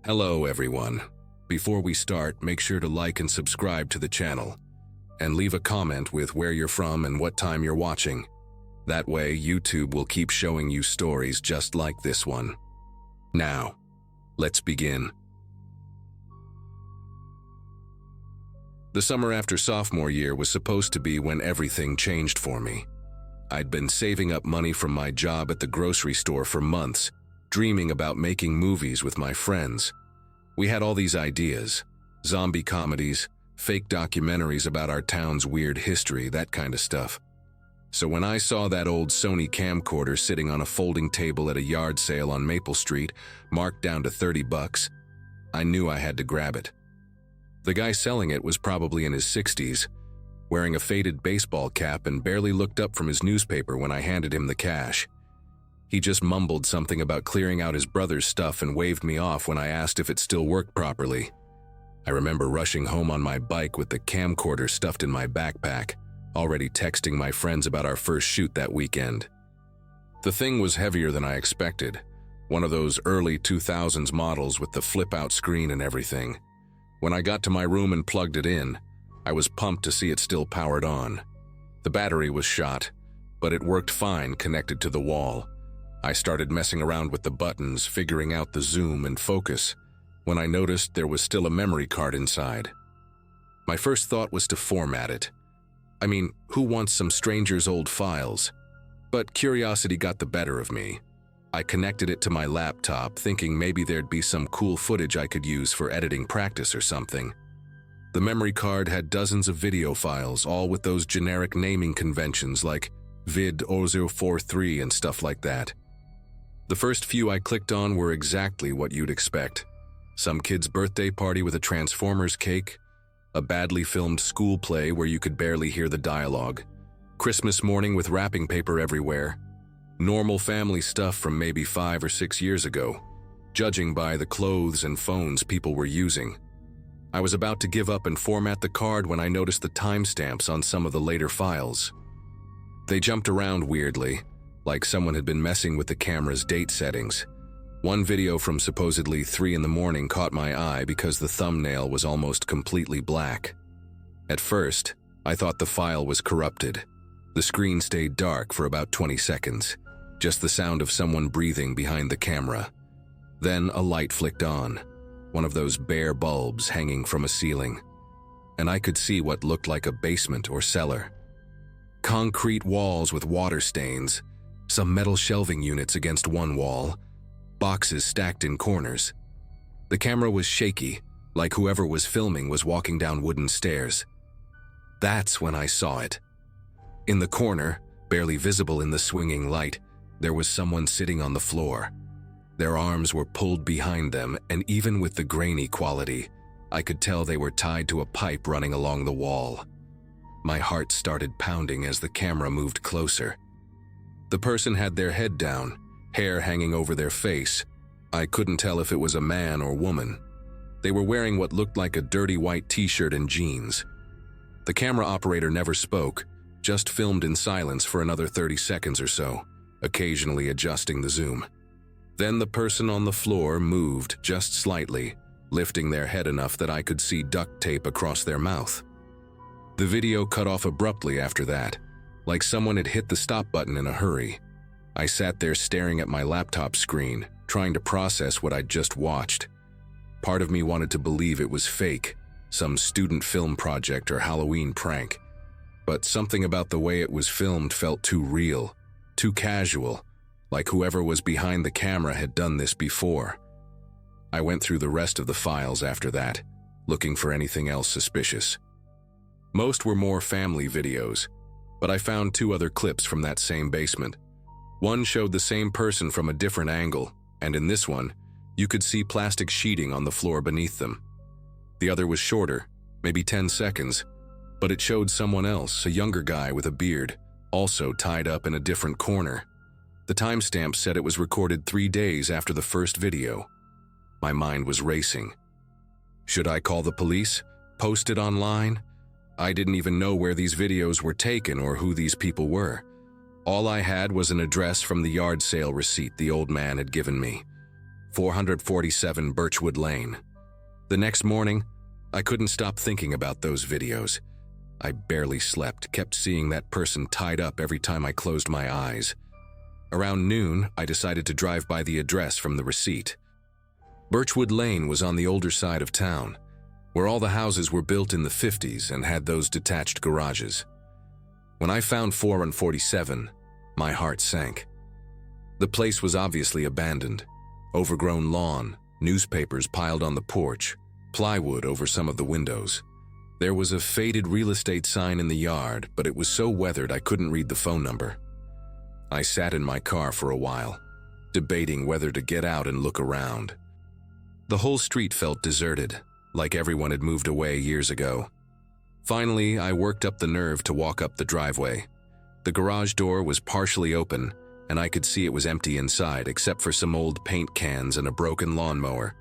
Hello everyone. Before we start, make sure to like and subscribe to the channel, and leave a comment with where you're from and what time you're watching. That way, YouTube will keep showing you stories just like this one. Now, let's begin. The summer after sophomore year was supposed to be when everything changed for me. I'd been saving up money from my job at the grocery store for months, dreaming about making movies with my friends. We had all these ideas: zombie comedies, fake documentaries about our town's weird history, that kind of stuff. So when I saw that old Sony camcorder sitting on a folding table at a yard sale on Maple Street, marked down to $30, I knew I had to grab it. The guy selling it was probably in his 60s, wearing a faded baseball cap, and barely looked up from his newspaper when I handed him the cash. He just mumbled something about clearing out his brother's stuff and waved me off when I asked if it still worked properly. I remember rushing home on my bike with the camcorder stuffed in my backpack, already texting my friends about our first shoot that weekend. The thing was heavier than I expected, one of those early 2000s models with the flip-out screen and everything. When I got to my room and plugged it in, I was pumped to see it still powered on. The battery was shot, but it worked fine connected to the wall. I started messing around with the buttons, figuring out the zoom and focus, when I noticed there was still a memory card inside. My first thought was to format it. I mean, who wants some stranger's old files? But curiosity got the better of me. I connected it to my laptop, thinking maybe there'd be some cool footage I could use for editing practice or something. The memory card had dozens of video files, all with those generic naming conventions like vid 043 and stuff like that. The first few I clicked on were exactly what you'd expect. Some kid's birthday party with a Transformers cake, a badly filmed school play where you could barely hear the dialogue, Christmas morning with wrapping paper everywhere, normal family stuff from maybe 5 or 6 years ago, judging by the clothes and phones people were using. I was about to give up and format the card when I noticed the timestamps on some of the later files. They jumped around weirdly, like someone had been messing with the camera's date settings. One video from supposedly 3 in the morning caught my eye because the thumbnail was almost completely black. At first, I thought the file was corrupted. The screen stayed dark for about 20 seconds, just the sound of someone breathing behind the camera. Then a light flicked on, one of those bare bulbs hanging from a ceiling, and I could see what looked like a basement or cellar. Concrete walls with water stains, some metal shelving units against one wall, boxes stacked in corners. The camera was shaky, like whoever was filming was walking down wooden stairs. That's when I saw it. In the corner, barely visible in the swinging light, there was someone sitting on the floor. Their arms were pulled behind them, and even with the grainy quality, I could tell they were tied to a pipe running along the wall. My heart started pounding as the camera moved closer. The person had their head down, hair hanging over their face. I couldn't tell if it was a man or woman. They were wearing what looked like a dirty white t-shirt and jeans. The camera operator never spoke, just filmed in silence for another 30 seconds or so, occasionally adjusting the zoom. Then the person on the floor moved just slightly, lifting their head enough that I could see duct tape across their mouth. The video cut off abruptly after that, like someone had hit the stop button in a hurry. I sat there staring at my laptop screen, trying to process what I'd just watched. Part of me wanted to believe it was fake, some student film project or Halloween prank. But something about the way it was filmed felt too real, too casual, like whoever was behind the camera had done this before. I went through the rest of the files after that, looking for anything else suspicious. Most were more family videos, but I found 2 other clips from that same basement. One showed the same person from a different angle, and in this one, you could see plastic sheeting on the floor beneath them. The other was shorter, maybe 10 seconds, but it showed someone else, a younger guy with a beard, also tied up in a different corner. The timestamp said it was recorded 3 days after the first video. My mind was racing. Should I call the police? Post it online? I didn't even know where these videos were taken or who these people were. All I had was an address from the yard sale receipt the old man had given me. 447 Birchwood Lane. The next morning, I couldn't stop thinking about those videos. I barely slept, kept seeing that person tied up every time I closed my eyes. Around noon, I decided to drive by the address from the receipt. Birchwood Lane was on the older side of town, where all the houses were built in the 50s and had those detached garages. When I found 447, my heart sank. The place was obviously abandoned. Overgrown lawn, newspapers piled on the porch, plywood over some of the windows. There was a faded real estate sign in the yard, but it was so weathered I couldn't read the phone number. I sat in my car for a while, debating whether to get out and look around. The whole street felt deserted, like everyone had moved away years ago. Finally, I worked up the nerve to walk up the driveway. The garage door was partially open, and I could see it was empty inside except for some old paint cans and a broken lawnmower.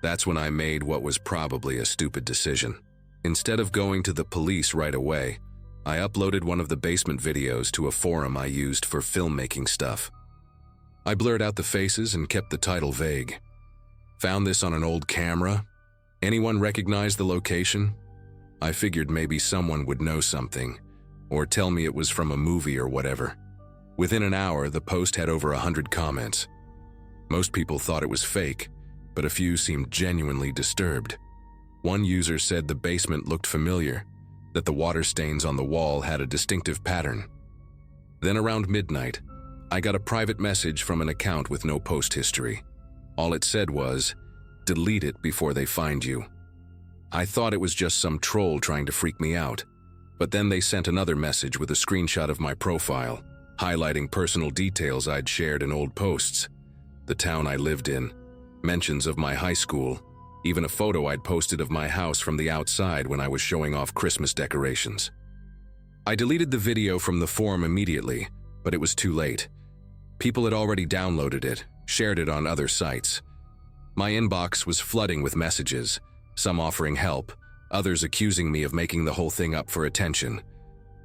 That's when I made what was probably a stupid decision. Instead of going to the police right away, I uploaded one of the basement videos to a forum I used for filmmaking stuff. I blurred out the faces and kept the title vague. Found this on an old camera. Anyone recognize the location? I figured maybe someone would know something, or tell me it was from a movie or whatever. Within an hour, the post had over 100 comments. Most people thought it was fake, but a few seemed genuinely disturbed. One user said the basement looked familiar, that the water stains on the wall had a distinctive pattern. Then around midnight, I got a private message from an account with no post history. All it said was, "Delete it before they find you." I thought it was just some troll trying to freak me out, but then they sent another message with a screenshot of my profile, highlighting personal details I'd shared in old posts. The town I lived in, mentions of my high school, even a photo I'd posted of my house from the outside when I was showing off Christmas decorations. I deleted the video from the forum immediately, but it was too late. People had already downloaded it, shared it on other sites. My inbox was flooding with messages, some offering help, others accusing me of making the whole thing up for attention.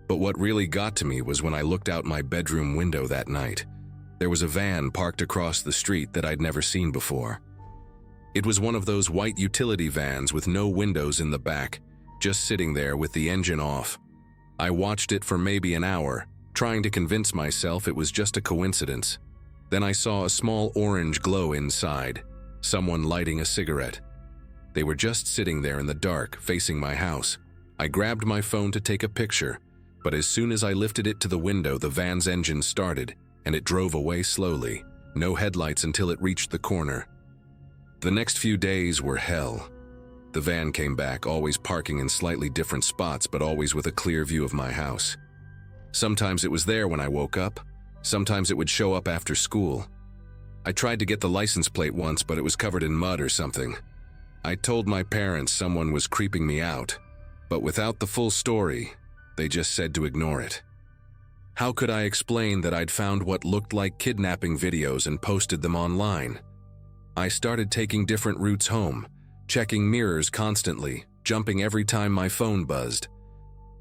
But what really got to me was when I looked out my bedroom window that night. There was a van parked across the street that I'd never seen before. It was one of those white utility vans with no windows in the back, just sitting there with the engine off. I watched it for maybe an hour, trying to convince myself it was just a coincidence. Then I saw a small orange glow inside, someone lighting a cigarette. They were just sitting there in the dark, facing my house. I grabbed my phone to take a picture, but as soon as I lifted it to the window, the van's engine started, and it drove away slowly, no headlights until it reached the corner. The next few days were hell. The van came back, always parking in slightly different spots, but always with a clear view of my house. Sometimes it was there when I woke up. Sometimes it would show up after school. I tried to get the license plate once, but it was covered in mud or something. I told my parents someone was creeping me out, but without the full story, they just said to ignore it. How could I explain that I'd found what looked like kidnapping videos and posted them online? I started taking different routes home, checking mirrors constantly, jumping every time my phone buzzed.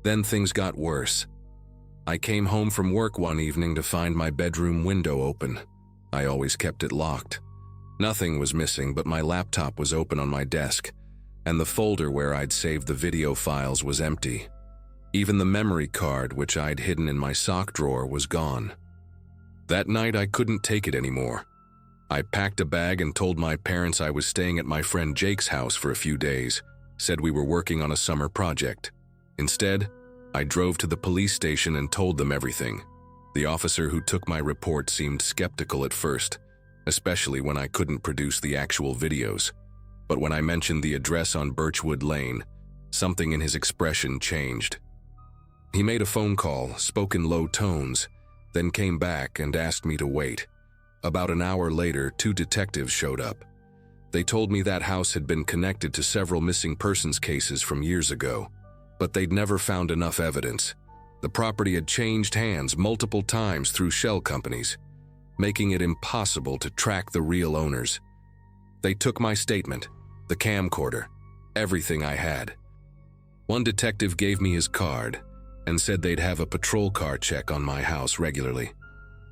Then things got worse. I came home from work one evening to find my bedroom window open. I always kept it locked. Nothing was missing, but my laptop was open on my desk, and the folder where I'd saved the video files was empty. Even the memory card, which I'd hidden in my sock drawer, was gone. That night I couldn't take it anymore. I packed a bag and told my parents I was staying at my friend Jake's house for a few days, said we were working on a summer project. Instead, I drove to the police station and told them everything. The officer who took my report seemed skeptical at first, especially when I couldn't produce the actual videos. But when I mentioned the address on Birchwood Lane, something in his expression changed. He made a phone call, spoke in low tones, then came back and asked me to wait. About an hour later, 2 detectives showed up. They told me that house had been connected to several missing persons cases from years ago, but they'd never found enough evidence. The property had changed hands multiple times through shell companies, making it impossible to track the real owners. They took my statement, the camcorder, everything I had. One detective gave me his card and said they'd have a patrol car check on my house regularly.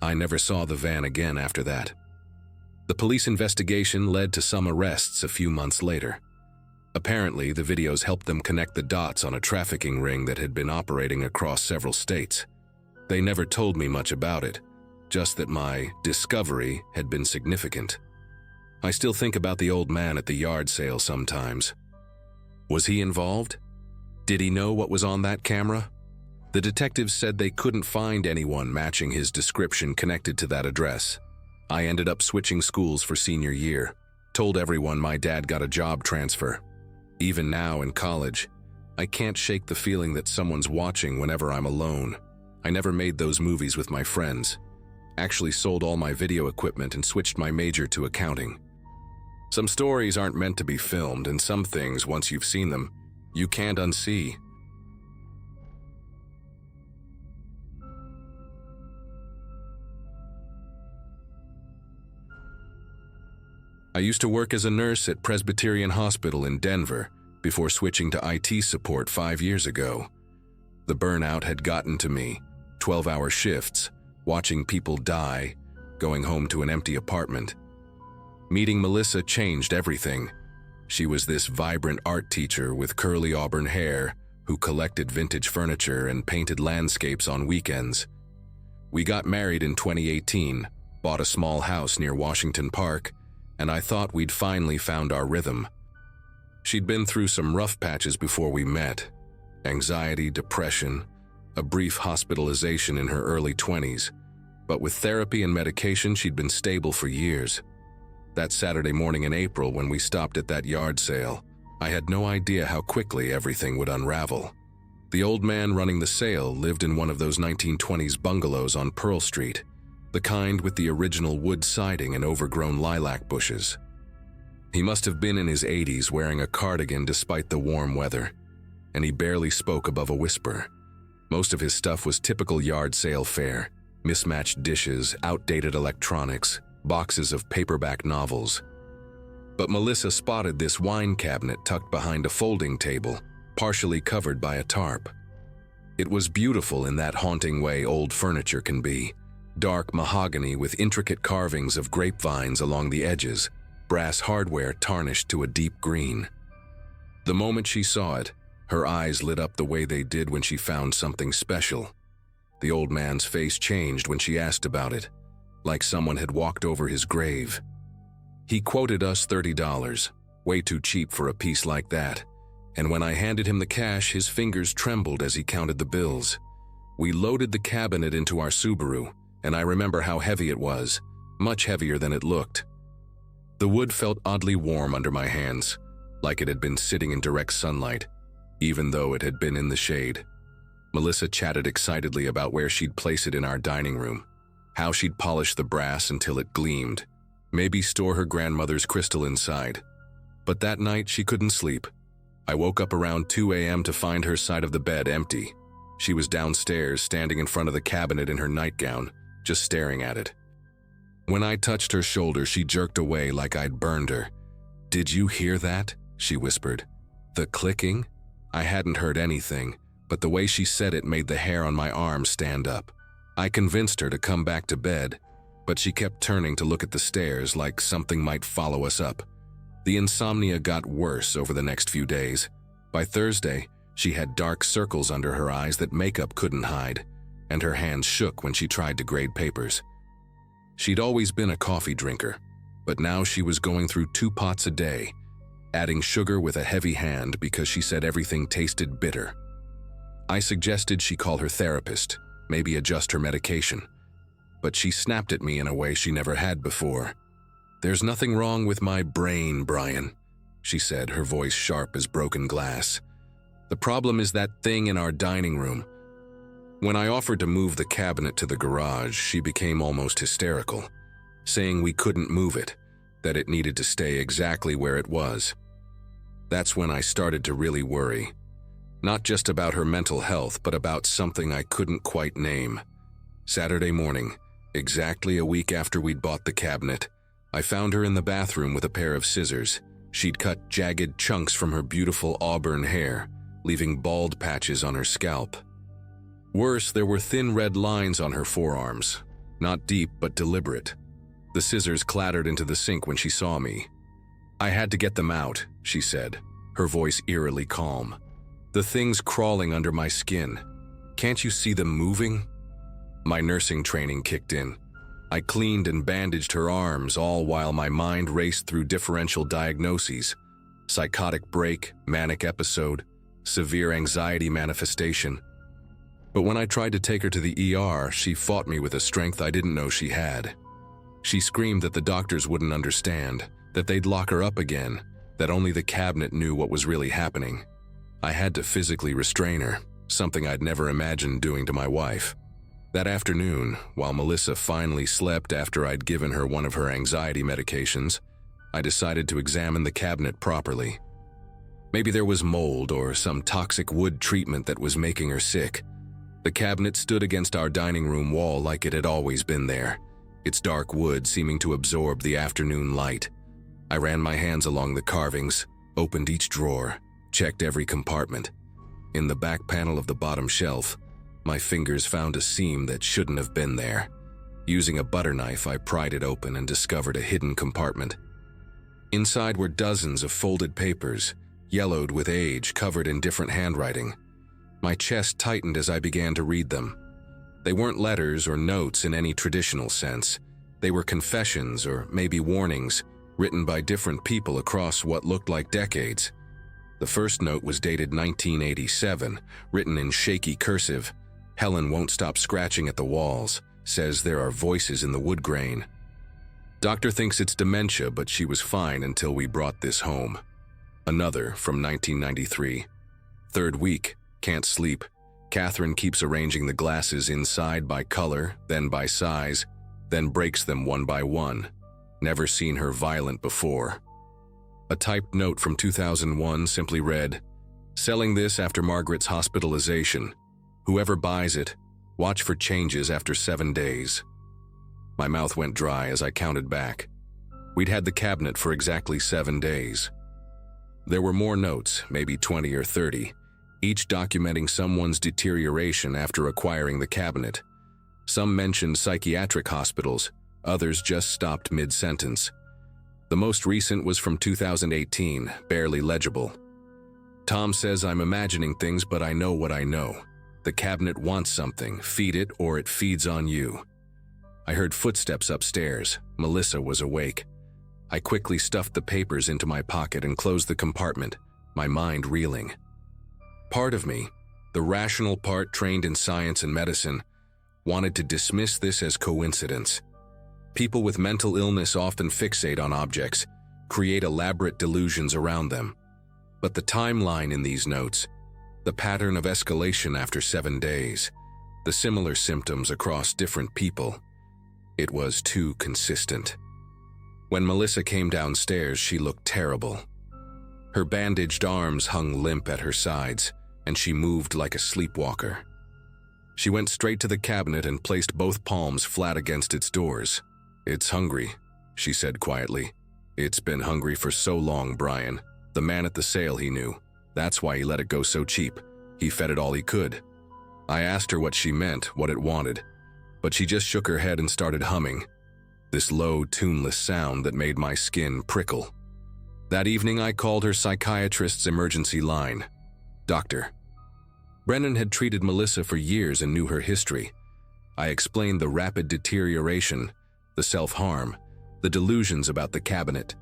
I never saw the van again after that. The police investigation led to some arrests a few months later. Apparently, the videos helped them connect the dots on a trafficking ring that had been operating across several states. They never told me much about it, just that my discovery had been significant. I still think about the old man at the yard sale sometimes. Was he involved? Did he know what was on that camera? The detectives said they couldn't find anyone matching his description connected to that address. I ended up switching schools for senior year, told everyone my dad got a job transfer. Even now in college, I can't shake the feeling that someone's watching whenever I'm alone. I never made those movies with my friends. Actually sold all my video equipment and switched my major to accounting. Some stories aren't meant to be filmed, and some things, once you've seen them, you can't unsee. I used to work as a nurse at Presbyterian Hospital in Denver before switching to IT support 5 years ago. The burnout had gotten to me, 12-hour shifts, watching people die, going home to an empty apartment. Meeting Melissa changed everything. She was this vibrant art teacher with curly auburn hair who collected vintage furniture and painted landscapes on weekends. We got married in 2018, bought a small house near Washington Park, and I thought we'd finally found our rhythm. She'd been through some rough patches before we met. Anxiety, depression, a brief hospitalization in her early 20s. But with therapy and medication, she'd been stable for years. That Saturday morning in April when we stopped at that yard sale, I had no idea how quickly everything would unravel. The old man running the sale lived in one of those 1920s bungalows on Pearl Street, the kind with the original wood siding and overgrown lilac bushes. He must have been in his 80s wearing a cardigan despite the warm weather, and he barely spoke above a whisper. Most of his stuff was typical yard sale fare: mismatched dishes, outdated electronics, boxes of paperback novels. But Melissa spotted this wine cabinet tucked behind a folding table, partially covered by a tarp. It was beautiful in that haunting way old furniture can be: dark mahogany with intricate carvings of grapevines along the edges, brass hardware tarnished to a deep green. The moment she saw it, her eyes lit up the way they did when she found something special. The old man's face changed when she asked about it, like someone had walked over his grave. He quoted us $30, way too cheap for a piece like that, and when I handed him the cash, his fingers trembled as he counted the bills. We loaded the cabinet into our Subaru, and I remember how heavy it was, much heavier than it looked. The wood felt oddly warm under my hands, like it had been sitting in direct sunlight, even though it had been in the shade. Melissa chatted excitedly about where she'd place it in our dining room, how she'd polish the brass until it gleamed, maybe store her grandmother's crystal inside. But that night she couldn't sleep. I woke up around 2 a.m. to find her side of the bed empty. She was downstairs, standing in front of the cabinet in her nightgown, just staring at it. When I touched her shoulder, she jerked away like I'd burned her. "Did you hear that?" she whispered. "The clicking?" I hadn't heard anything, but the way she said it made the hair on my arm stand up. I convinced her to come back to bed, but she kept turning to look at the stairs like something might follow us up. The insomnia got worse over the next few days. By Thursday, she had dark circles under her eyes that makeup couldn't hide, and her hands shook when she tried to grade papers. She'd always been a coffee drinker, but now she was going through 2 pots a day, adding sugar with a heavy hand because she said everything tasted bitter. I suggested she call her therapist, maybe adjust her medication, but she snapped at me in a way she never had before. "There's nothing wrong with my brain, Brian," she said, her voice sharp as broken glass. "The problem is that thing in our dining room." When I offered to move the cabinet to the garage, she became almost hysterical, saying we couldn't move it, that it needed to stay exactly where it was. That's when I started to really worry. Not just about her mental health, but about something I couldn't quite name. Saturday morning, exactly a week after we'd bought the cabinet, I found her in the bathroom with a pair of scissors. She'd cut jagged chunks from her beautiful auburn hair, leaving bald patches on her scalp. Worse, there were thin red lines on her forearms, not deep but deliberate. The scissors clattered into the sink when she saw me. "I had to get them out," she said, her voice eerily calm. "The thing's crawling under my skin. Can't you see them moving?" My nursing training kicked in. I cleaned and bandaged her arms, all while my mind raced through differential diagnoses: psychotic break, manic episode, severe anxiety manifestation. But when I tried to take her to the ER, she fought me with a strength I didn't know she had. She screamed that the doctors wouldn't understand, that they'd lock her up again, that only the cabinet knew what was really happening. I had to physically restrain her, something I'd never imagined doing to my wife. That afternoon, while Melissa finally slept after I'd given her one of her anxiety medications, I decided to examine the cabinet properly. Maybe there was mold or some toxic wood treatment that was making her sick. The cabinet stood against our dining room wall like it had always been there, its dark wood seeming to absorb the afternoon light. I ran my hands along the carvings, opened each drawer, checked every compartment. In the back panel of the bottom shelf, my fingers found a seam that shouldn't have been there. Using a butter knife, I pried it open and discovered a hidden compartment. Inside were dozens of folded papers, yellowed with age, covered in different handwriting. My chest tightened as I began to read them. They weren't letters or notes in any traditional sense. They were confessions or maybe warnings, written by different people across what looked like decades. The first note was dated 1987, written in shaky cursive. "Helen won't stop scratching at the walls, says there are voices in the wood grain. Doctor thinks it's dementia, but she was fine until we brought this home." Another from 1993. "Third week, can't sleep. Catherine keeps arranging the glasses inside by color, then by size, then breaks them one by one. Never seen her violent before." A typed note from 2001 simply read, "Selling this after Margaret's hospitalization. Whoever buys it, watch for changes after 7 days." My mouth went dry as I counted back. We'd had the cabinet for exactly 7 days. There were more notes, maybe 20 or 30, each documenting someone's deterioration after acquiring the cabinet. Some mentioned psychiatric hospitals, others just stopped mid-sentence. The most recent was from 2018, barely legible. "Tom says I'm imagining things, but I know what I know. The cabinet wants something, feed it or it feeds on you." I heard footsteps upstairs. Melissa was awake. I quickly stuffed the papers into my pocket and closed the compartment, my mind reeling. Part of me, the rational part trained in science and medicine, wanted to dismiss this as coincidence. People with mental illness often fixate on objects, create elaborate delusions around them. But the timeline in these notes, the pattern of escalation after 7 days, the similar symptoms across different people, it was too consistent. When Melissa came downstairs, she looked terrible. Her bandaged arms hung limp at her sides, and she moved like a sleepwalker. She went straight to the cabinet and placed both palms flat against its doors. "It's hungry," she said quietly. "It's been hungry for so long, Brian. The man at the sale he knew. That's why he let it go so cheap. He fed it all he could." I asked her what she meant, what it wanted, but she just shook her head and started humming, this low, tuneless sound that made my skin prickle. That evening, I called her psychiatrist's emergency line. "Doctor." Brennan had treated Melissa for years and knew her history. I explained the rapid deterioration, the self-harm, the delusions about the cabinet.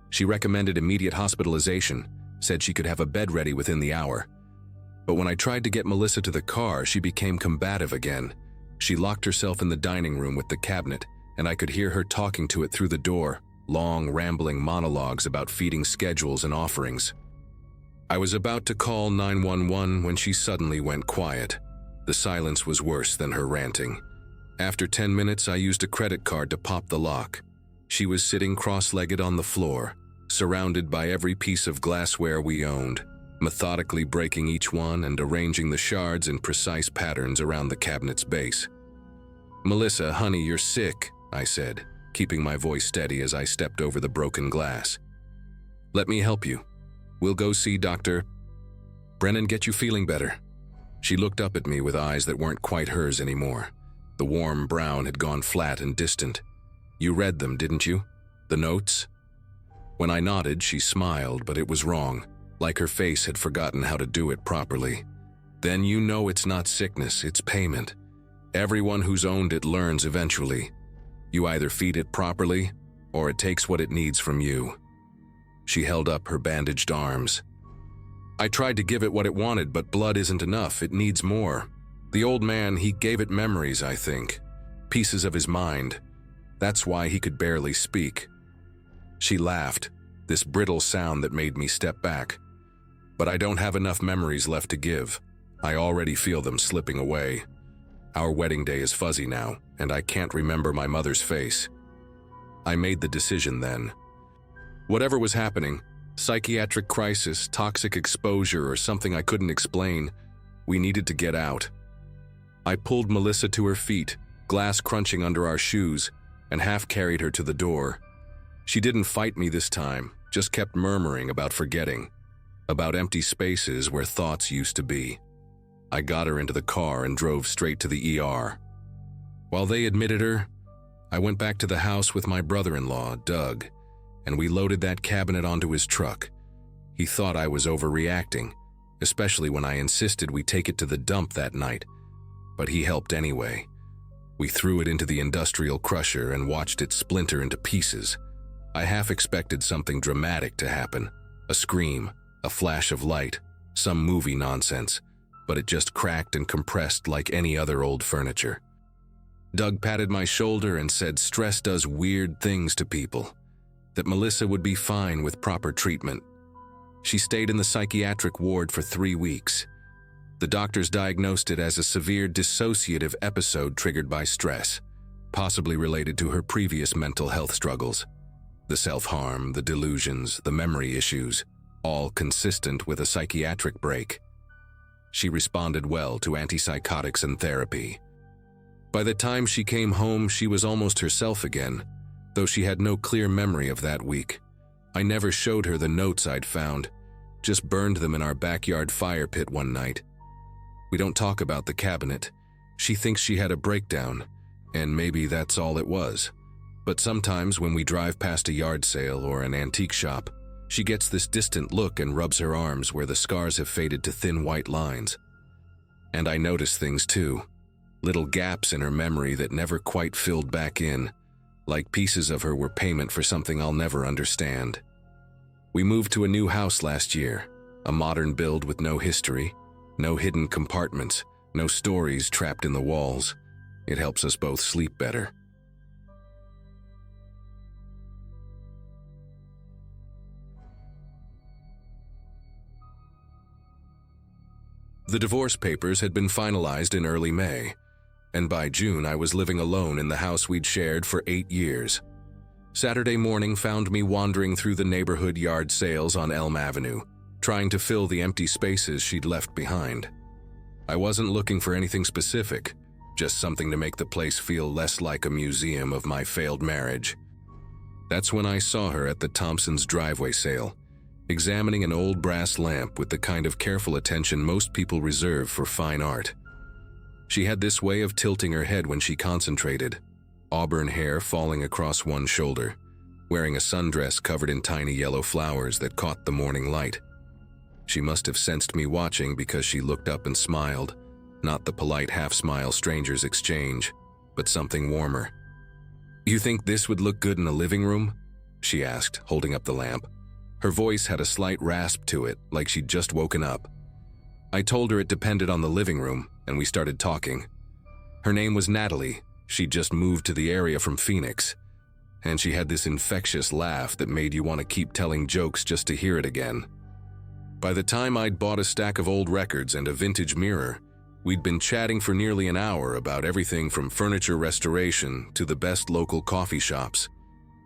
She recommended immediate hospitalization, said she could have a bed ready within the hour. But when I tried to get Melissa to the car, she became combative again. She locked herself in the dining room with the cabinet, and I could hear her talking to it through the door, long, rambling monologues about feeding schedules and offerings. I was about to call 911 when she suddenly went quiet. The silence was worse than her ranting. After 10 minutes, I used a credit card to pop the lock. She was sitting cross-legged on the floor, surrounded by every piece of glassware we owned, methodically breaking each one and arranging the shards in precise patterns around the cabinet's base. "Melissa, honey, you're sick," I said, keeping my voice steady as I stepped over the broken glass. "Let me help you. We'll go see Dr. Brennan, get you feeling better." She looked up at me with eyes that weren't quite hers anymore. The warm brown had gone flat and distant. You read them, didn't you? The notes? When I nodded, she smiled, but it was wrong, like her face had forgotten how to do it properly. Then you know it's not sickness, it's payment. Everyone who's owned it learns eventually. You either feed it properly, or it takes what it needs from you. She held up her bandaged arms. I tried to give it what it wanted, but blood isn't enough, it needs more. The old man, he gave it memories, I think. Pieces of his mind. That's why he could barely speak. She laughed, this brittle sound that made me step back. But I don't have enough memories left to give. I already feel them slipping away. Our wedding day is fuzzy now, and I can't remember my mother's face. I made the decision then. Whatever was happening, psychiatric crisis, toxic exposure, or something I couldn't explain, we needed to get out. I pulled Melissa to her feet, glass crunching under our shoes, and half carried her to the door. She didn't fight me this time, just kept murmuring about forgetting, about empty spaces where thoughts used to be. I got her into the car and drove straight to the ER. While they admitted her, I went back to the house with my brother-in-law, Doug, and we loaded that cabinet onto his truck. He thought I was overreacting, especially when I insisted we take it to the dump that night, but he helped anyway. We threw it into the industrial crusher and watched it splinter into pieces. I half expected something dramatic to happen, a scream, a flash of light, some movie nonsense, but it just cracked and compressed like any other old furniture. Doug patted my shoulder and said stress does weird things to people, that Melissa would be fine with proper treatment. She stayed in the psychiatric ward for 3 weeks. The doctors diagnosed it as a severe dissociative episode triggered by stress, possibly related to her previous mental health struggles. The self-harm, the delusions, the memory issues, all consistent with a psychiatric break. She responded well to antipsychotics and therapy. By the time she came home, she was almost herself again, though she had no clear memory of that week. I never showed her the notes I'd found, just burned them in our backyard fire pit one night. We don't talk about the cabinet. She thinks she had a breakdown, and maybe that's all it was. But sometimes when we drive past a yard sale or an antique shop, she gets this distant look and rubs her arms where the scars have faded to thin white lines. And I notice things too, little gaps in her memory that never quite filled back in, like pieces of her were payment for something I'll never understand. We moved to a new house last year, a modern build with no history, no hidden compartments, no stories trapped in the walls. It helps us both sleep better. The divorce papers had been finalized in early May, and by June I was living alone in the house we'd shared for 8 years. Saturday morning found me wandering through the neighborhood yard sales on Elm Avenue, trying to fill the empty spaces she'd left behind. I wasn't looking for anything specific, just something to make the place feel less like a museum of my failed marriage. That's when I saw her at the Thompsons' driveway sale, examining an old brass lamp with the kind of careful attention most people reserve for fine art. She had this way of tilting her head when she concentrated, auburn hair falling across one shoulder, wearing a sundress covered in tiny yellow flowers that caught the morning light. She must have sensed me watching because she looked up and smiled, not the polite half-smile strangers exchange, but something warmer. "You think this would look good in a living room?" she asked, holding up the lamp. Her voice had a slight rasp to it, like she'd just woken up. I told her it depended on the living room, and we started talking. Her name was Natalie. She'd just moved to the area from Phoenix, and she had this infectious laugh that made you want to keep telling jokes just to hear it again. By the time I'd bought a stack of old records and a vintage mirror, we'd been chatting for nearly an hour about everything from furniture restoration to the best local coffee shops.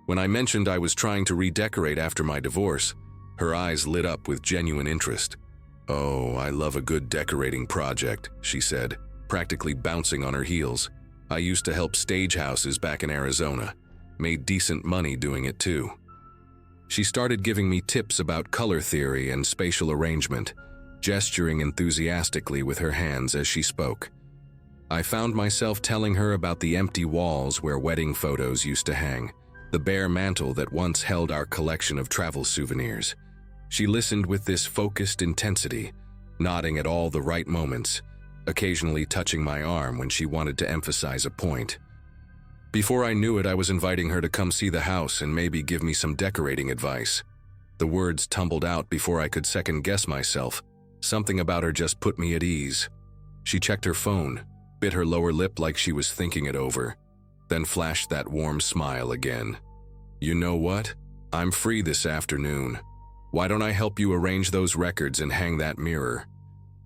When I mentioned I was trying to redecorate after my divorce, her eyes lit up with genuine interest. "Oh, I love a good decorating project," she said, practically bouncing on her heels. "I used to help stage houses back in Arizona. Made decent money doing it too." She started giving me tips about color theory and spatial arrangement, gesturing enthusiastically with her hands as she spoke. I found myself telling her about the empty walls where wedding photos used to hang, the bare mantle that once held our collection of travel souvenirs. She listened with this focused intensity, nodding at all the right moments, occasionally touching my arm when she wanted to emphasize a point. Before I knew it, I was inviting her to come see the house and maybe give me some decorating advice. The words tumbled out before I could second-guess myself. Something about her just put me at ease. She checked her phone, bit her lower lip like she was thinking it over, then flashed that warm smile again. "You know what? I'm free this afternoon. Why don't I help you arrange those records and hang that mirror?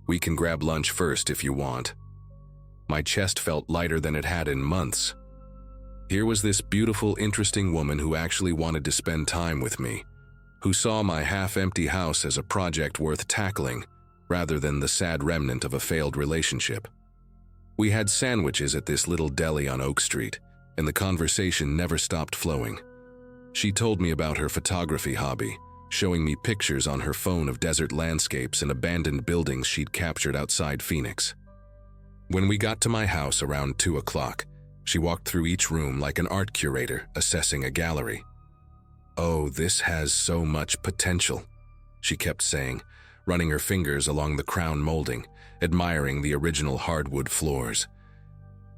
We can grab lunch first if you want." My chest felt lighter than it had in months. Here was this beautiful, interesting woman who actually wanted to spend time with me, who saw my half-empty house as a project worth tackling, rather than the sad remnant of a failed relationship. We had sandwiches at this little deli on Oak Street, and the conversation never stopped flowing. She told me about her photography hobby, showing me pictures on her phone of desert landscapes and abandoned buildings she'd captured outside Phoenix. When we got to my house around 2 o'clock, she walked through each room like an art curator assessing a gallery. "Oh, this has so much potential," she kept saying, running her fingers along the crown molding, admiring the original hardwood floors.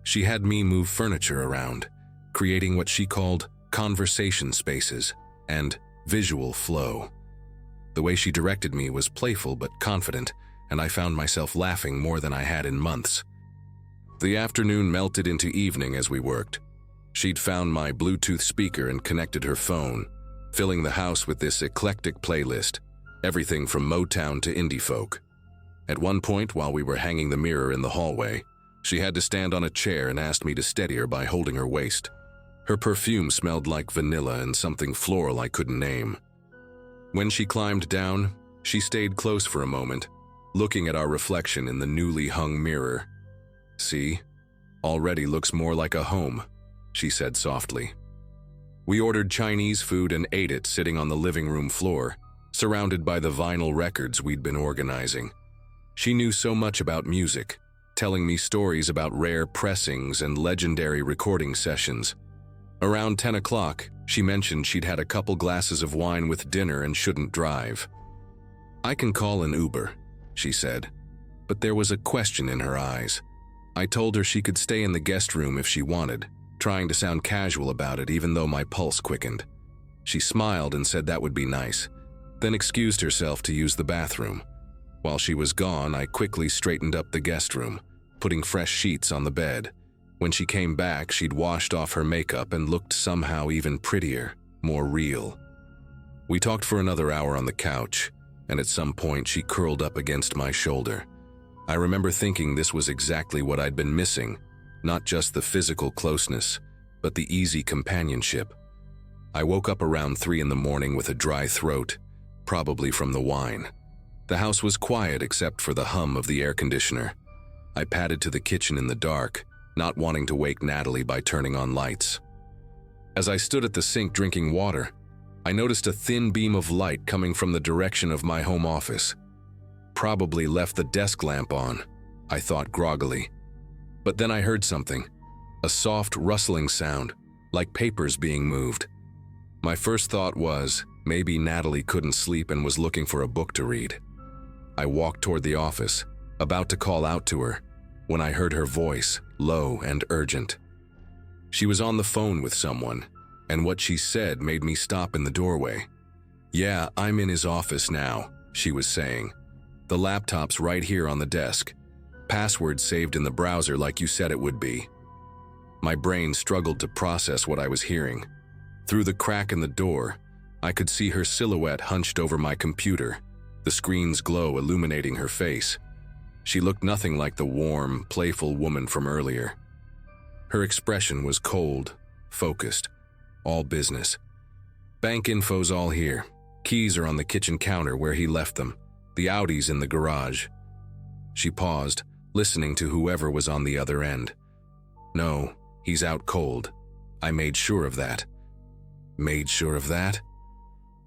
She had me move furniture around, creating what she called conversation spaces and visual flow. The way she directed me was playful but confident, and I found myself laughing more than I had in months. The afternoon melted into evening as we worked. She'd found my Bluetooth speaker and connected her phone, filling the house with this eclectic playlist, everything from Motown to indie folk. At one point, while we were hanging the mirror in the hallway, she had to stand on a chair and asked me to steady her by holding her waist. Her perfume smelled like vanilla and something floral I couldn't name. When she climbed down, she stayed close for a moment, looking at our reflection in the newly hung mirror. "See, already looks more like a home," she said softly. We ordered Chinese food and ate it sitting on the living room floor, surrounded by the vinyl records we'd been organizing. She knew so much about music, telling me stories about rare pressings and legendary recording sessions. Around 10 o'clock, she mentioned she'd had a couple glasses of wine with dinner and shouldn't drive. "I can call an Uber," she said, but there was a question in her eyes. I told her she could stay in the guest room if she wanted, trying to sound casual about it even though my pulse quickened. She smiled and said that would be nice, then excused herself to use the bathroom. While she was gone, I quickly straightened up the guest room, putting fresh sheets on the bed. When she came back, she'd washed off her makeup and looked somehow even prettier, more real. We talked for another hour on the couch, and at some point she curled up against my shoulder. I remember thinking this was exactly what I'd been missing, not just the physical closeness, but the easy companionship. I woke up around 3 in the morning with a dry throat, probably from the wine. The house was quiet except for the hum of the air conditioner. I padded to the kitchen in the dark, not wanting to wake Natalie by turning on lights. As I stood at the sink drinking water, I noticed a thin beam of light coming from the direction of my home office. Probably left the desk lamp on, I thought groggily. But then I heard something, a soft rustling sound, like papers being moved. My first thought was, maybe Natalie couldn't sleep and was looking for a book to read. I walked toward the office, about to call out to her, when I heard her voice, low and urgent. She was on the phone with someone, and what she said made me stop in the doorway. "Yeah, I'm in his office now," she was saying. "The laptop's right here on the desk. Password saved in the browser like you said it would be." My brain struggled to process what I was hearing. Through the crack in the door, I could see her silhouette hunched over my computer, the screen's glow illuminating her face. She looked nothing like the warm, playful woman from earlier. Her expression was cold, focused, all business. "Bank info's all here. Keys are on the kitchen counter where he left them. The Audi's in the garage." She paused, listening to whoever was on the other end. "No, he's out cold. I made sure of that." Made sure of that?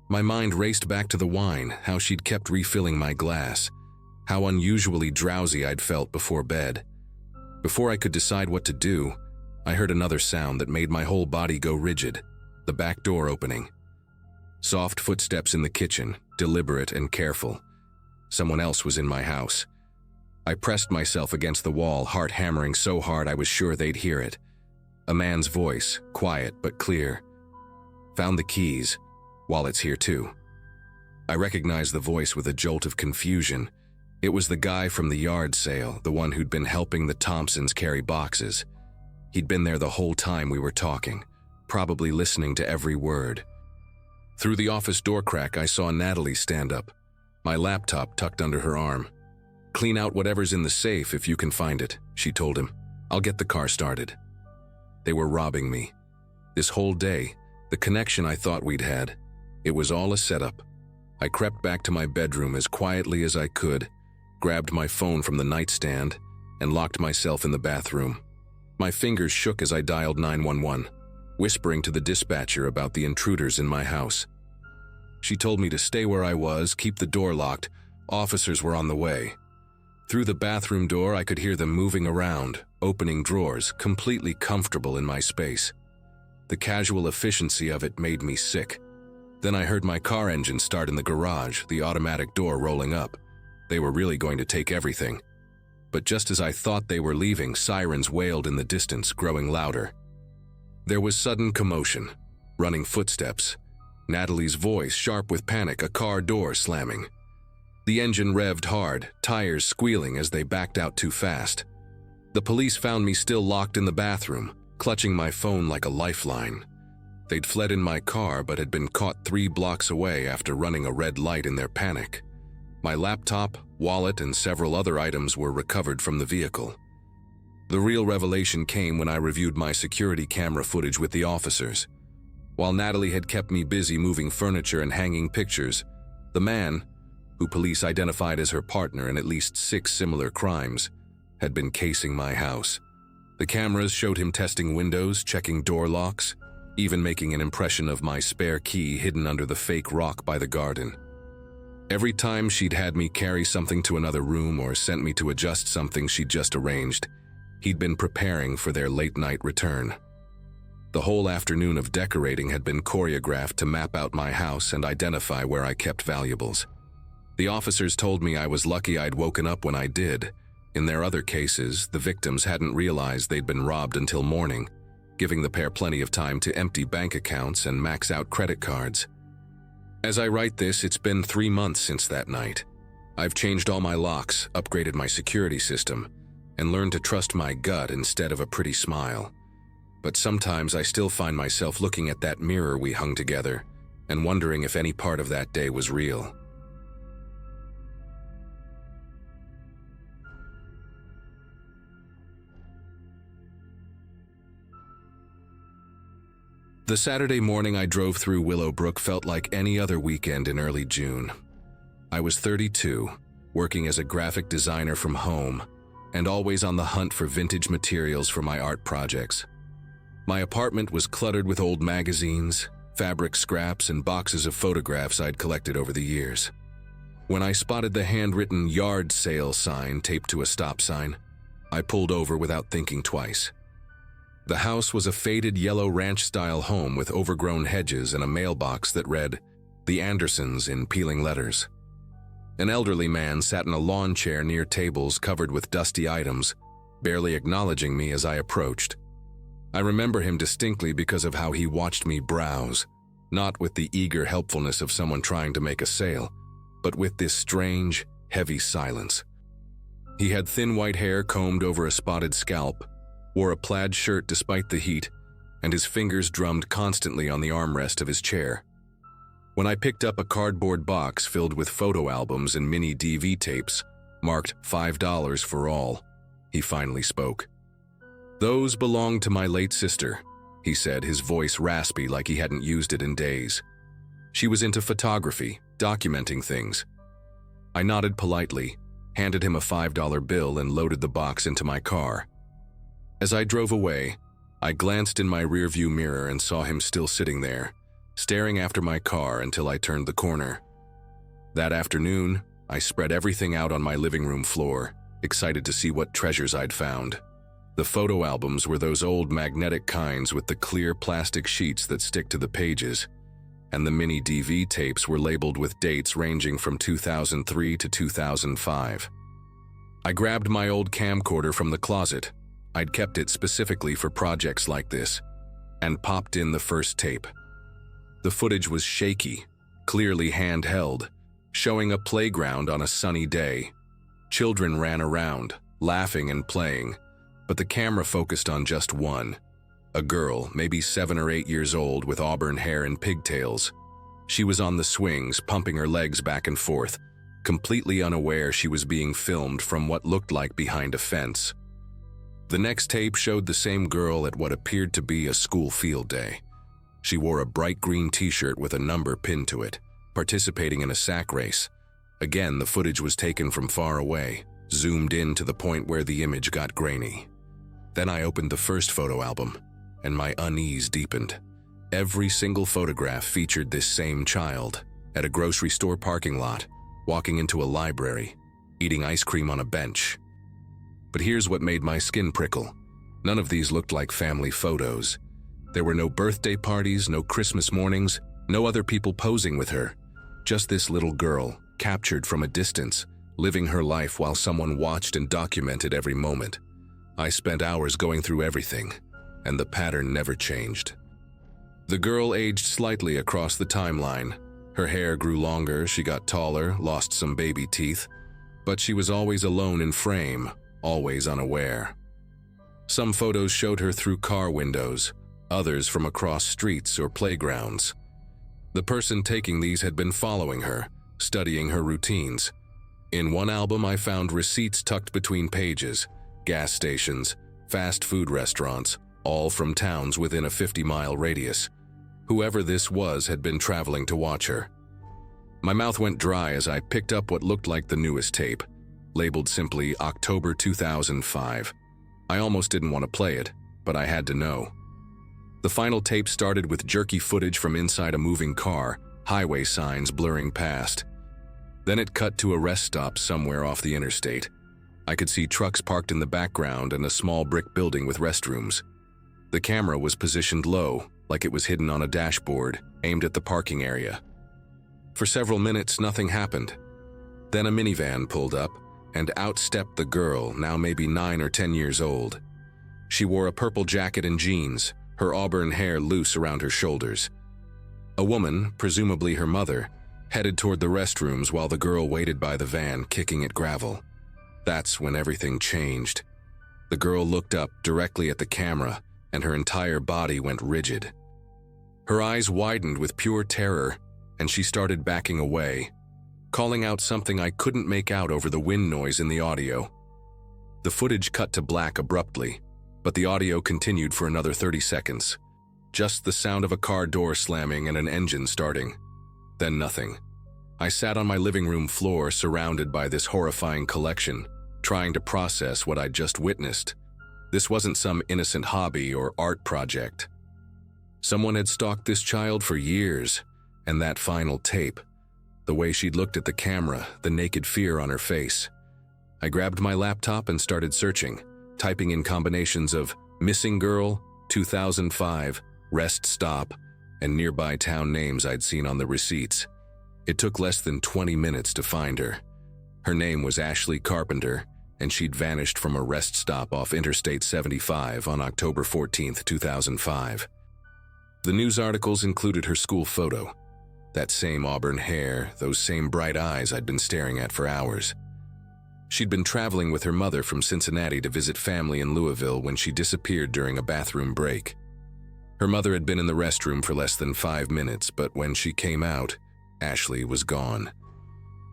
My mind raced back to the wine, how she'd kept refilling my glass, how unusually drowsy I'd felt before bed. Before I could decide what to do, I heard another sound that made my whole body go rigid, the back door opening. Soft footsteps in the kitchen, deliberate and careful. Someone else was in my house. I pressed myself against the wall, heart hammering so hard I was sure they'd hear it. A man's voice, quiet but clear. "Found the keys. Wallet's here too." I recognized the voice with a jolt of confusion. It was the guy from the yard sale, the one who'd been helping the Thompsons carry boxes. He'd been there the whole time we were talking, probably listening to every word. Through the office door crack, I saw Natalie stand up, my laptop tucked under her arm. "Clean out whatever's in the safe if you can find it," she told him. "I'll get the car started." They were robbing me. This whole day, the connection I thought we'd had, it was all a setup. I crept back to my bedroom as quietly as I could, grabbed my phone from the nightstand, and locked myself in the bathroom. My fingers shook as I dialed 911, whispering to the dispatcher about the intruders in my house. She told me to stay where I was, keep the door locked. Officers were on the way. Through the bathroom door, I could hear them moving around, opening drawers, completely comfortable in my space. The casual efficiency of it made me sick. Then I heard my car engine start in the garage, the automatic door rolling up. They were really going to take everything. But just as I thought they were leaving, sirens wailed in the distance, growing louder. There was sudden commotion, running footsteps, Natalie's voice sharp with panic, a car door slamming. The engine revved hard, tires squealing as they backed out too fast. The police found me still locked in the bathroom, clutching my phone like a lifeline. They'd fled in my car but had been caught 3 blocks away after running a red light in their panic. My laptop, wallet, and several other items were recovered from the vehicle. The real revelation came when I reviewed my security camera footage with the officers. While Natalie had kept me busy moving furniture and hanging pictures, the man, who police identified as her partner in at least 6 similar crimes, had been casing my house. The cameras showed him testing windows, checking door locks, even making an impression of my spare key hidden under the fake rock by the garden. Every time she'd had me carry something to another room or sent me to adjust something she'd just arranged, he'd been preparing for their late-night return. The whole afternoon of decorating had been choreographed to map out my house and identify where I kept valuables. The officers told me I was lucky I'd woken up when I did. In their other cases, the victims hadn't realized they'd been robbed until morning, giving the pair plenty of time to empty bank accounts and max out credit cards. As I write this, it's been 3 months since that night. I've changed all my locks, upgraded my security system, and learned to trust my gut instead of a pretty smile. But sometimes I still find myself looking at that mirror we hung together and wondering if any part of that day was real. The Saturday morning I drove through Willowbrook felt like any other weekend in early June. I was 32, working as a graphic designer from home, and always on the hunt for vintage materials for my art projects. My apartment was cluttered with old magazines, fabric scraps, and boxes of photographs I'd collected over the years. When I spotted the handwritten yard sale sign taped to a stop sign, I pulled over without thinking twice. The house was a faded yellow ranch-style home with overgrown hedges and a mailbox that read, "The Andersons" in peeling letters. An elderly man sat in a lawn chair near tables covered with dusty items, barely acknowledging me as I approached. I remember him distinctly because of how he watched me browse, not with the eager helpfulness of someone trying to make a sale, but with this strange, heavy silence. He had thin white hair combed over a spotted scalp, wore a plaid shirt despite the heat, and his fingers drummed constantly on the armrest of his chair. When I picked up a cardboard box filled with photo albums and mini DV tapes, marked $5 for all, he finally spoke. "Those belonged to my late sister," he said, his voice raspy like he hadn't used it in days. "She was into photography, documenting things." I nodded politely, handed him a $5 bill, and loaded the box into my car. As I drove away, I glanced in my rearview mirror and saw him still sitting there, staring after my car until I turned the corner. That afternoon, I spread everything out on my living room floor, excited to see what treasures I'd found. The photo albums were those old magnetic kinds with the clear plastic sheets that stick to the pages, and the mini DV tapes were labeled with dates ranging from 2003 to 2005. I grabbed my old camcorder from the closet, I'd kept it specifically for projects like this, and popped in the first tape. The footage was shaky, clearly handheld, showing a playground on a sunny day. Children ran around, laughing and playing, but the camera focused on just one. A girl, maybe 7 or 8 years old, with auburn hair and pigtails. She was on the swings, pumping her legs back and forth, completely unaware she was being filmed from what looked like behind a fence. The next tape showed the same girl at what appeared to be a school field day. She wore a bright green t-shirt with a number pinned to it, participating in a sack race. Again, the footage was taken from far away, zoomed in to the point where the image got grainy. Then I opened the first photo album, and my unease deepened. Every single photograph featured this same child, at a grocery store parking lot, walking into a library, eating ice cream on a bench. But here's what made my skin prickle. None of these looked like family photos. There were no birthday parties, no Christmas mornings, no other people posing with her. Just this little girl, captured from a distance, living her life while someone watched and documented every moment. I spent hours going through everything, and the pattern never changed. The girl aged slightly across the timeline. Her hair grew longer, she got taller, lost some baby teeth, but she was always alone in frame, always unaware. Some photos showed her through car windows, others from across streets or playgrounds. The person taking these had been following her, studying her routines. In one album, I found receipts tucked between pages, gas stations, fast food restaurants, all from towns within a 50-mile radius. Whoever this was had been traveling to watch her. My mouth went dry as I picked up what looked like the newest tape, labeled simply October 2005. I almost didn't want to play it, but I had to know. The final tape started with jerky footage from inside a moving car, highway signs blurring past. Then it cut to a rest stop somewhere off the interstate. I could see trucks parked in the background and a small brick building with restrooms. The camera was positioned low, like it was hidden on a dashboard, aimed at the parking area. For several minutes, nothing happened. Then a minivan pulled up, and out stepped the girl, now maybe 9 or 10 years old. She wore a purple jacket and jeans, her auburn hair loose around her shoulders. A woman, presumably her mother, headed toward the restrooms while the girl waited by the van, kicking at gravel. That's when everything changed. The girl looked up directly at the camera, and her entire body went rigid. Her eyes widened with pure terror, and she started backing away, calling out something I couldn't make out over the wind noise in the audio. The footage cut to black abruptly, but the audio continued for another 30 seconds. Just the sound of a car door slamming and an engine starting. Then nothing. I sat on my living room floor surrounded by this horrifying collection, trying to process what I'd just witnessed. This wasn't some innocent hobby or art project. Someone had stalked this child for years, and that final tape, the way she'd looked at the camera, the naked fear on her face. I grabbed my laptop and started searching, typing in combinations of missing girl, 2005, rest stop, and nearby town names I'd seen on the receipts. It took less than 20 minutes to find her. Her name was Ashley Carpenter, and she'd vanished from a rest stop off Interstate 75 on October 14, 2005. The news articles included her school photo. That same auburn hair, those same bright eyes I'd been staring at for hours. She'd been traveling with her mother from Cincinnati to visit family in Louisville when she disappeared during a bathroom break. Her mother had been in the restroom for less than 5 minutes, but when she came out, Ashley was gone.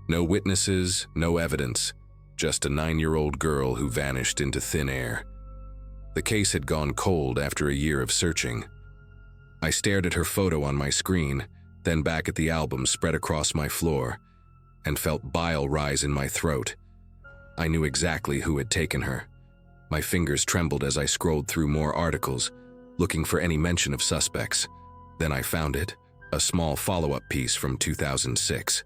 No witnesses, no evidence, just a 9-year-old girl who vanished into thin air. The case had gone cold after a year of searching. I stared at her photo on my screen, then back at the album spread across my floor, and felt bile rise in my throat. I knew exactly who had taken her. My fingers trembled as I scrolled through more articles, looking for any mention of suspects. Then I found it, a small follow-up piece from 2006.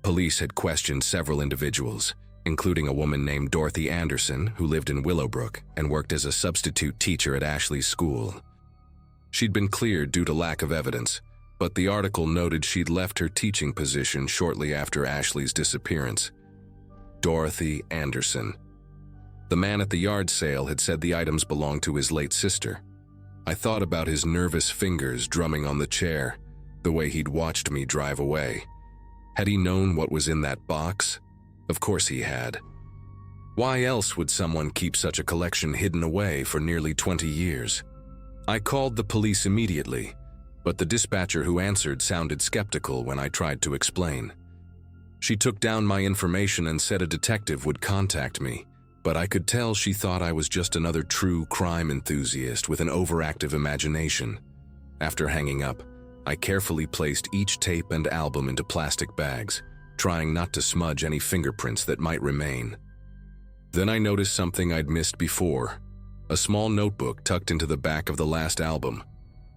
Police had questioned several individuals, including a woman named Dorothy Anderson who lived in Willowbrook and worked as a substitute teacher at Ashley's school. She'd been cleared due to lack of evidence, but the article noted she'd left her teaching position shortly after Ashley's disappearance. Dorothy Anderson. The man at the yard sale had said the items belonged to his late sister. I thought about his nervous fingers drumming on the chair, the way he'd watched me drive away. Had he known what was in that box? Of course he had. Why else would someone keep such a collection hidden away for nearly 20 years? I called the police immediately, but the dispatcher who answered sounded skeptical when I tried to explain. She took down my information and said a detective would contact me, but I could tell she thought I was just another true crime enthusiast with an overactive imagination. After hanging up, I carefully placed each tape and album into plastic bags, trying not to smudge any fingerprints that might remain. Then I noticed something I'd missed before. A small notebook tucked into the back of the last album.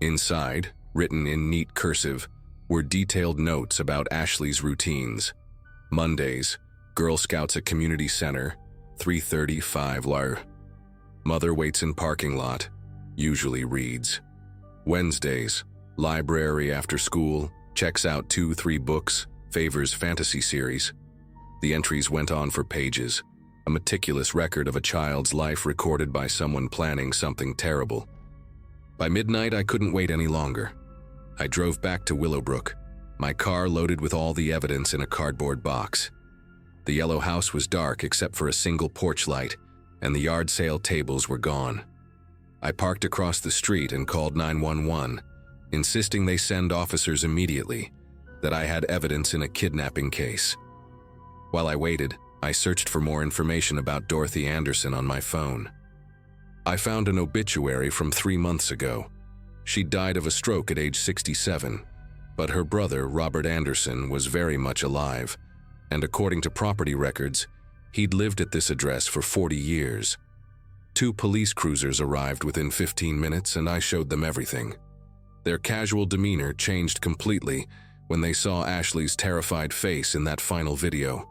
Inside, written in neat cursive, were detailed notes about Ashley's routines. Mondays, Girl Scouts at Community Center, 3:35 LR. Mother waits in parking lot, usually reads. Wednesdays, library after school, checks out 2-3 books, favors fantasy series. The entries went on for pages, a meticulous record of a child's life recorded by someone planning something terrible. By midnight, I couldn't wait any longer. I drove back to Willowbrook, my car loaded with all the evidence in a cardboard box. The yellow house was dark except for a single porch light, and the yard sale tables were gone. I parked across the street and called 911, insisting they send officers immediately, that I had evidence in a kidnapping case. While I waited, I searched for more information about Dorothy Anderson on my phone. I found an obituary from 3 months ago. She died of a stroke at age 67, but her brother, Robert Anderson, was very much alive, and according to property records, he'd lived at this address for 40 years. 2 police cruisers arrived within 15 minutes and I showed them everything. Their casual demeanor changed completely when they saw Ashley's terrified face in that final video.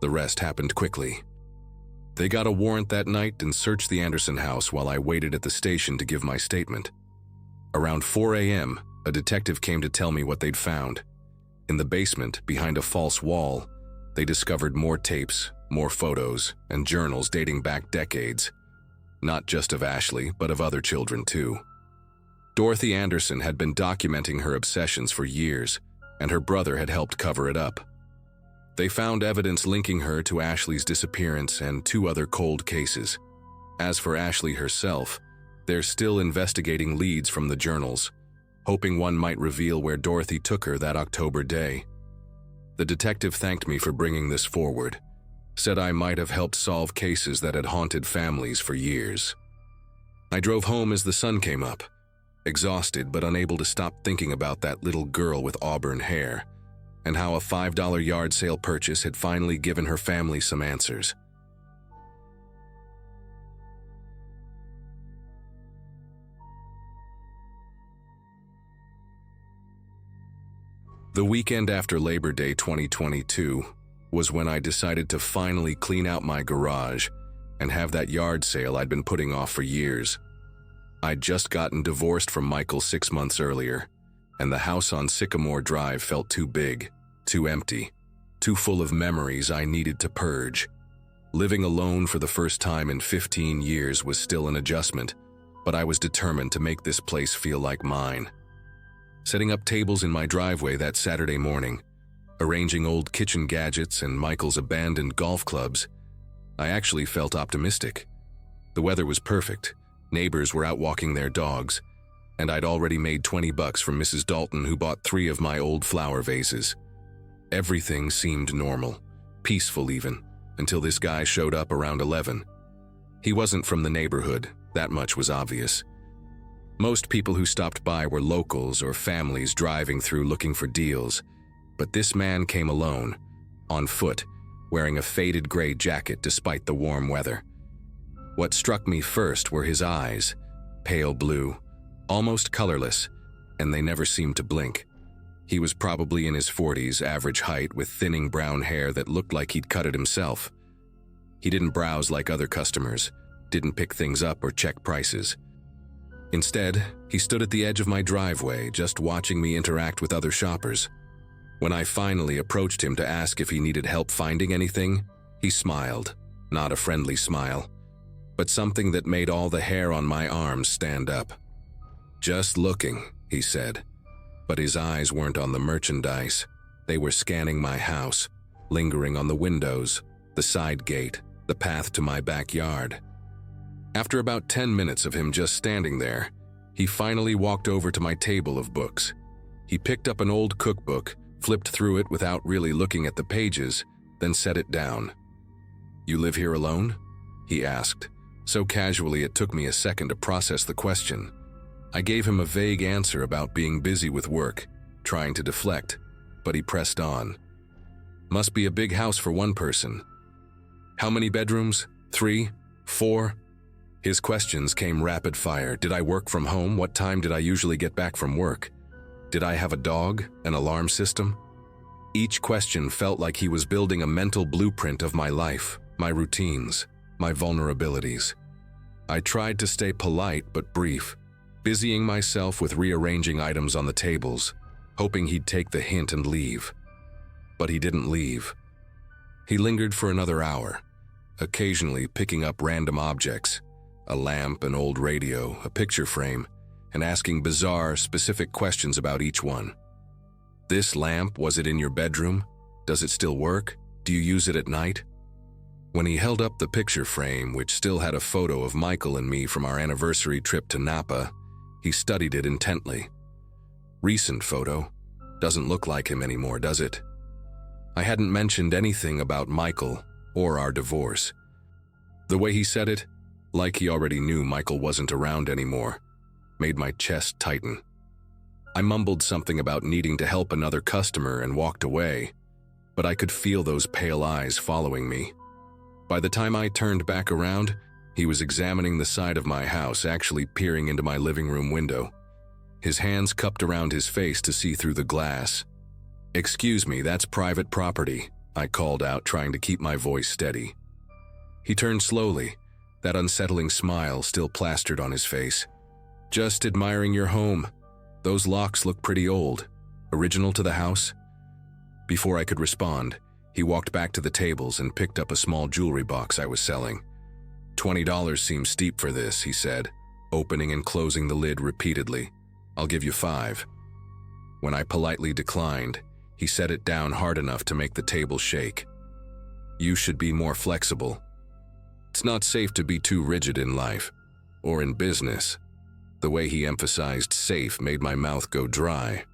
The rest happened quickly. They got a warrant that night and searched the Anderson house while I waited at the station to give my statement. Around 4 a.m., a detective came to tell me what they'd found. In the basement, behind a false wall, they discovered more tapes, more photos, and journals dating back decades. Not just of Ashley, but of other children too. Dorothy Anderson had been documenting her obsessions for years, and her brother had helped cover it up. They found evidence linking her to Ashley's disappearance and 2 other cold cases. As for Ashley herself, they're still investigating leads from the journals, hoping one might reveal where Dorothy took her that October day. The detective thanked me for bringing this forward, said I might have helped solve cases that had haunted families for years. I drove home as the sun came up, exhausted but unable to stop thinking about that little girl with auburn hair, and how a $5 yard sale purchase had finally given her family some answers. The weekend after Labor Day 2022 was when I decided to finally clean out my garage and have that yard sale I'd been putting off for years. I'd just gotten divorced from Michael 6 months earlier, and the house on Sycamore Drive felt too big, too empty, too full of memories I needed to purge. Living alone for the first time in 15 years was still an adjustment, but I was determined to make this place feel like mine. Setting up tables in my driveway that Saturday morning, arranging old kitchen gadgets and Michael's abandoned golf clubs, I actually felt optimistic. The weather was perfect, neighbors were out walking their dogs, and I'd already made $20 from Mrs. Dalton, who bought 3 of my old flower vases. Everything seemed normal, peaceful even, until this guy showed up around 11. He wasn't from the neighborhood, that much was obvious. Most people who stopped by were locals or families driving through looking for deals, but this man came alone, on foot, wearing a faded gray jacket despite the warm weather. What struck me first were his eyes, pale blue, almost colorless, and they never seemed to blink. He was probably in his 40s, average height, with thinning brown hair that looked like he'd cut it himself, He didn't browse like other customers, didn't pick things up or check prices. Instead, he stood at the edge of my driveway, just watching me interact with other shoppers. When I finally approached him to ask if he needed help finding anything, he smiled. Not a friendly smile, but something that made all the hair on my arms stand up. "Just looking," he said. But his eyes weren't on the merchandise. They were scanning my house, lingering on the windows, the side gate, the path to my backyard. After about 10 minutes of him just standing there, he finally walked over to my table of books. He picked up an old cookbook, flipped through it without really looking at the pages, then set it down. "You live here alone?" he asked, so casually it took me a second to process the question. I gave him a vague answer about being busy with work, trying to deflect, but he pressed on. "Must be a big house for one person. How many bedrooms? 3? 4? His questions came rapid fire. Did I work from home? What time did I usually get back from work? Did I have a dog, an alarm system? Each question felt like he was building a mental blueprint of my life, my routines, my vulnerabilities. I tried to stay polite but brief, busying myself with rearranging items on the tables, hoping he'd take the hint and leave. But he didn't leave. He lingered for another hour, occasionally picking up random objects, a lamp, an old radio, a picture frame, and asking bizarre, specific questions about each one. "This lamp, was it in your bedroom? Does it still work? Do you use it at night?" When he held up the picture frame, which still had a photo of Michael and me from our anniversary trip to Napa, he studied it intently. "Recent photo. Doesn't look like him anymore, does it?" I hadn't mentioned anything about Michael or our divorce. The way he said it, like he already knew Michael wasn't around anymore, made my chest tighten. I mumbled something about needing to help another customer and walked away, but I could feel those pale eyes following me. By the time I turned back around, he was examining the side of my house, actually peering into my living room window. His hands cupped around his face to see through the glass. "Excuse me, that's private property," I called out, trying to keep my voice steady. He turned slowly, that unsettling smile still plastered on his face. "Just admiring your home. Those locks look pretty old. Original to the house?" Before I could respond, he walked back to the tables and picked up a small jewelry box I was selling. $20 seems steep for this," he said, opening and closing the lid repeatedly. "I'll give you 5. When I politely declined, he set it down hard enough to make the table shake. "You should be more flexible. It's not safe to be too rigid in life, or in business." The way he emphasized safe made my mouth go dry.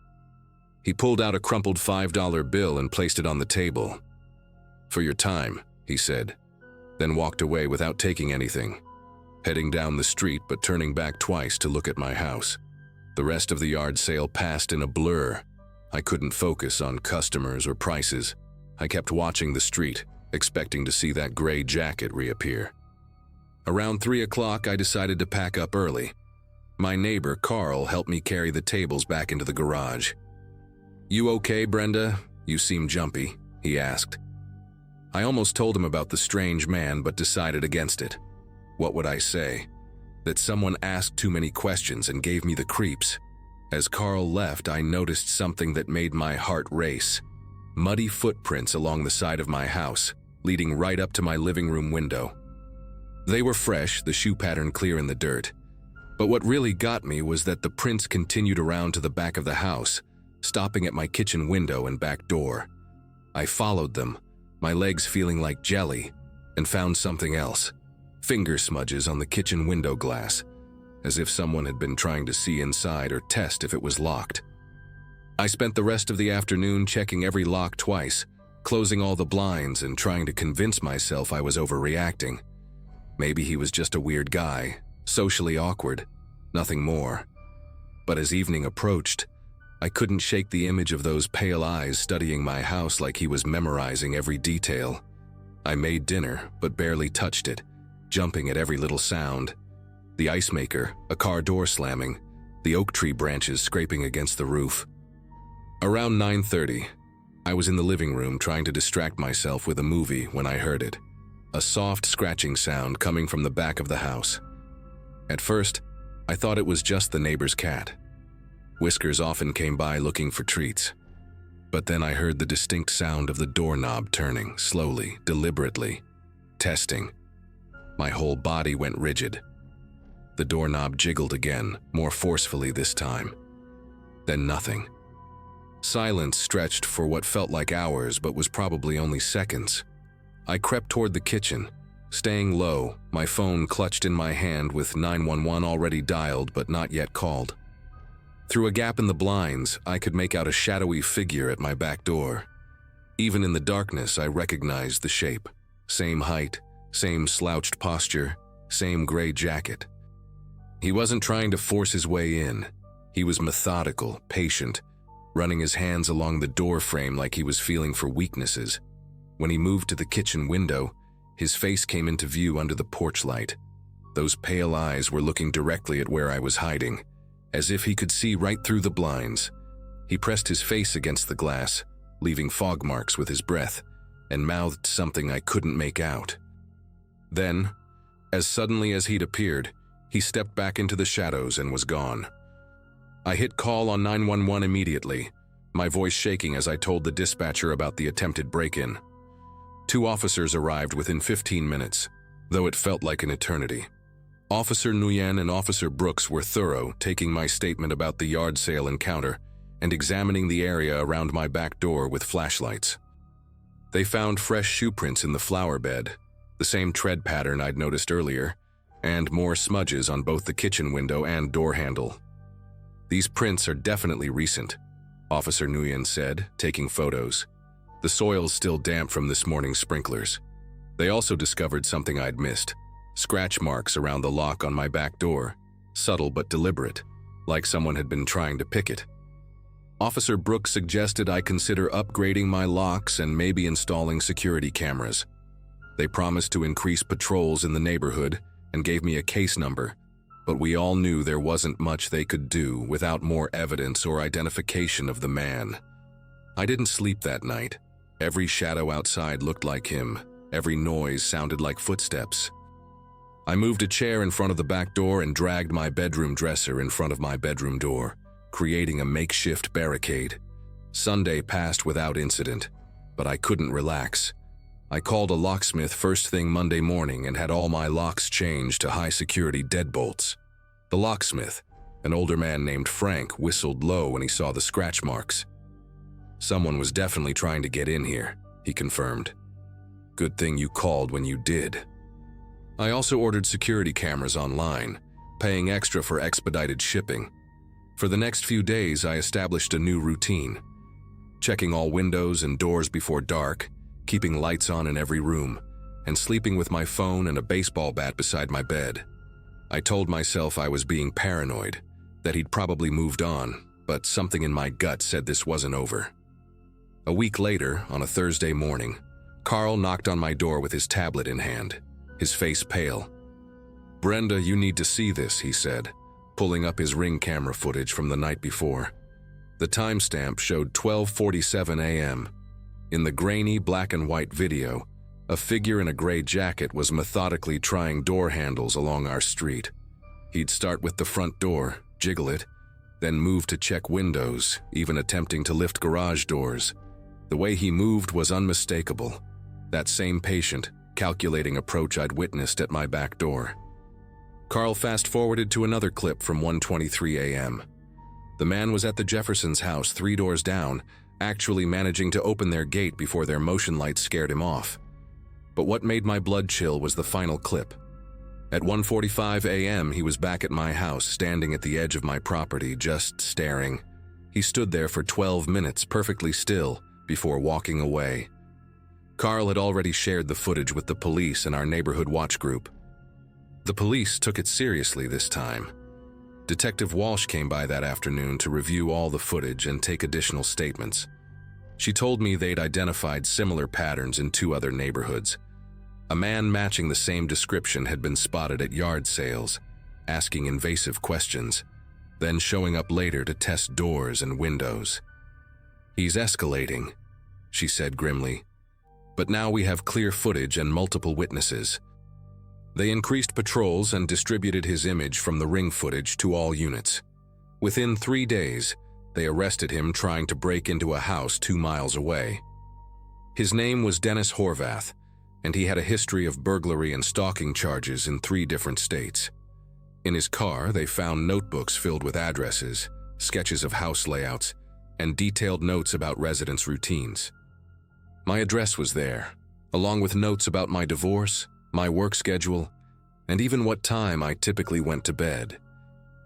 He pulled out a crumpled $5 bill and placed it on the table. "For your time," he said, then walked away without taking anything, heading down the street but turning back twice to look at my house. The rest of the yard sale passed in a blur. I couldn't focus on customers or prices. I kept watching the street, expecting to see that gray jacket reappear. Around 3 o'clock, I decided to pack up early. My neighbor, Carl, helped me carry the tables back into the garage. "You okay, Brenda? You seem jumpy," he asked. I almost told him about the strange man, but decided against it. What would I say? That someone asked too many questions and gave me the creeps. As Carl left, I noticed something that made my heart race. Muddy footprints along the side of my house, leading right up to my living room window. They were fresh, the shoe pattern clear in the dirt. But what really got me was that the prints continued around to the back of the house, stopping at my kitchen window and back door. I followed them, my legs feeling like jelly, and found something else. Finger smudges on the kitchen window glass, as if someone had been trying to see inside or test if it was locked. I spent the rest of the afternoon checking every lock twice, closing all the blinds and trying to convince myself I was overreacting. Maybe he was just a weird guy, socially awkward, nothing more. But as evening approached, I couldn't shake the image of those pale eyes studying my house like he was memorizing every detail. I made dinner, but barely touched it, jumping at every little sound. The ice maker, a car door slamming, the oak tree branches scraping against the roof. Around 9:30, I was in the living room trying to distract myself with a movie when I heard it. a soft scratching sound coming from the back of the house. At first, I thought it was just the neighbor's cat. Whiskers often came by looking for treats. But then I heard the distinct sound of the doorknob turning, slowly, deliberately. Testing. My whole body went rigid. The doorknob jiggled again, more forcefully this time. Then nothing. Silence stretched for what felt like hours but was probably only seconds. I crept toward the kitchen, staying low, my phone clutched in my hand with 911 already dialed but not yet called. Through a gap in the blinds, I could make out a shadowy figure at my back door. Even in the darkness, I recognized the shape. Same height, same slouched posture, same gray jacket. He wasn't trying to force his way in. He was methodical, patient, running his hands along the door frame like he was feeling for weaknesses. When he moved to the kitchen window, his face came into view under the porch light. Those pale eyes were looking directly at where I was hiding, as if he could see right through the blinds. He pressed his face against the glass, leaving fog marks with his breath, and mouthed something I couldn't make out. Then, as suddenly as he'd appeared, he stepped back into the shadows and was gone. I hit call on 911 immediately, my voice shaking as I told the dispatcher about the attempted break-in. 2 officers arrived within 15 minutes, though it felt like an eternity. Officer Nguyen and Officer Brooks were thorough, taking my statement about the yard sale encounter and examining the area around my back door with flashlights. They found fresh shoe prints in the flower bed, the same tread pattern I'd noticed earlier, and more smudges on both the kitchen window and door handle. "These prints are definitely recent," Officer Nguyen said, taking photos. "The soil's still damp from this morning's sprinklers." They also discovered something I'd missed: scratch marks around the lock on my back door, subtle but deliberate, like someone had been trying to pick it. Officer Brooks suggested I consider upgrading my locks and maybe installing security cameras. They promised to increase patrols in the neighborhood and gave me a case number, but we all knew there wasn't much they could do without more evidence or identification of the man. I didn't sleep that night. Every shadow outside looked like him. Every noise sounded like footsteps. I moved a chair in front of the back door and dragged my bedroom dresser in front of my bedroom door, creating a makeshift barricade. Sunday passed without incident, but I couldn't relax. I called a locksmith first thing Monday morning and had all my locks changed to high-security deadbolts. The locksmith, an older man named Frank, whistled low when he saw the scratch marks. "Someone was definitely trying to get in here," he confirmed. "Good thing you called when you did." I also ordered security cameras online, paying extra for expedited shipping. For the next few days, I established a new routine: checking all windows and doors before dark, keeping lights on in every room, and sleeping with my phone and a baseball bat beside my bed. I told myself I was being paranoid, that he'd probably moved on, but something in my gut said this wasn't over. A week later, on a Thursday morning, Carl knocked on my door with his tablet in hand, his face pale. "Brenda, you need to see this," he said, pulling up his Ring camera footage from the night before. The timestamp showed 12:47 a.m. In the grainy black and white video, a figure in a gray jacket was methodically trying door handles along our street. He'd start with the front door, jiggle it, then move to check windows, even attempting to lift garage doors. The way he moved was unmistakable. That same patient, calculating approach I'd witnessed at my back door. Carl fast-forwarded to another clip from 1:23 a.m. The man was at the Jeffersons' house 3 doors down, actually managing to open their gate before their motion lights scared him off. But what made my blood chill was the final clip. At 1:45 a.m., he was back at my house, standing at the edge of my property, just staring. He stood there for 12 minutes, perfectly still, before walking away. Carl had already shared the footage with the police and our neighborhood watch group. The police took it seriously this time. Detective Walsh came by that afternoon to review all the footage and take additional statements. She told me they'd identified similar patterns in 2 other neighborhoods. A man matching the same description had been spotted at yard sales, asking invasive questions, then showing up later to test doors and windows. "He's escalating," she said grimly. But now we have clear footage and multiple witnesses. They increased patrols and distributed his image from the ring footage to all units. Within 3 days, they arrested him trying to break into a house 2 miles away. His name was Dennis Horvath, and he had a history of burglary and stalking charges in 3 different states. In his car, they found notebooks filled with addresses, sketches of house layouts, and detailed notes about residents' routines. My address was there, along with notes about my divorce, my work schedule, and even what time I typically went to bed.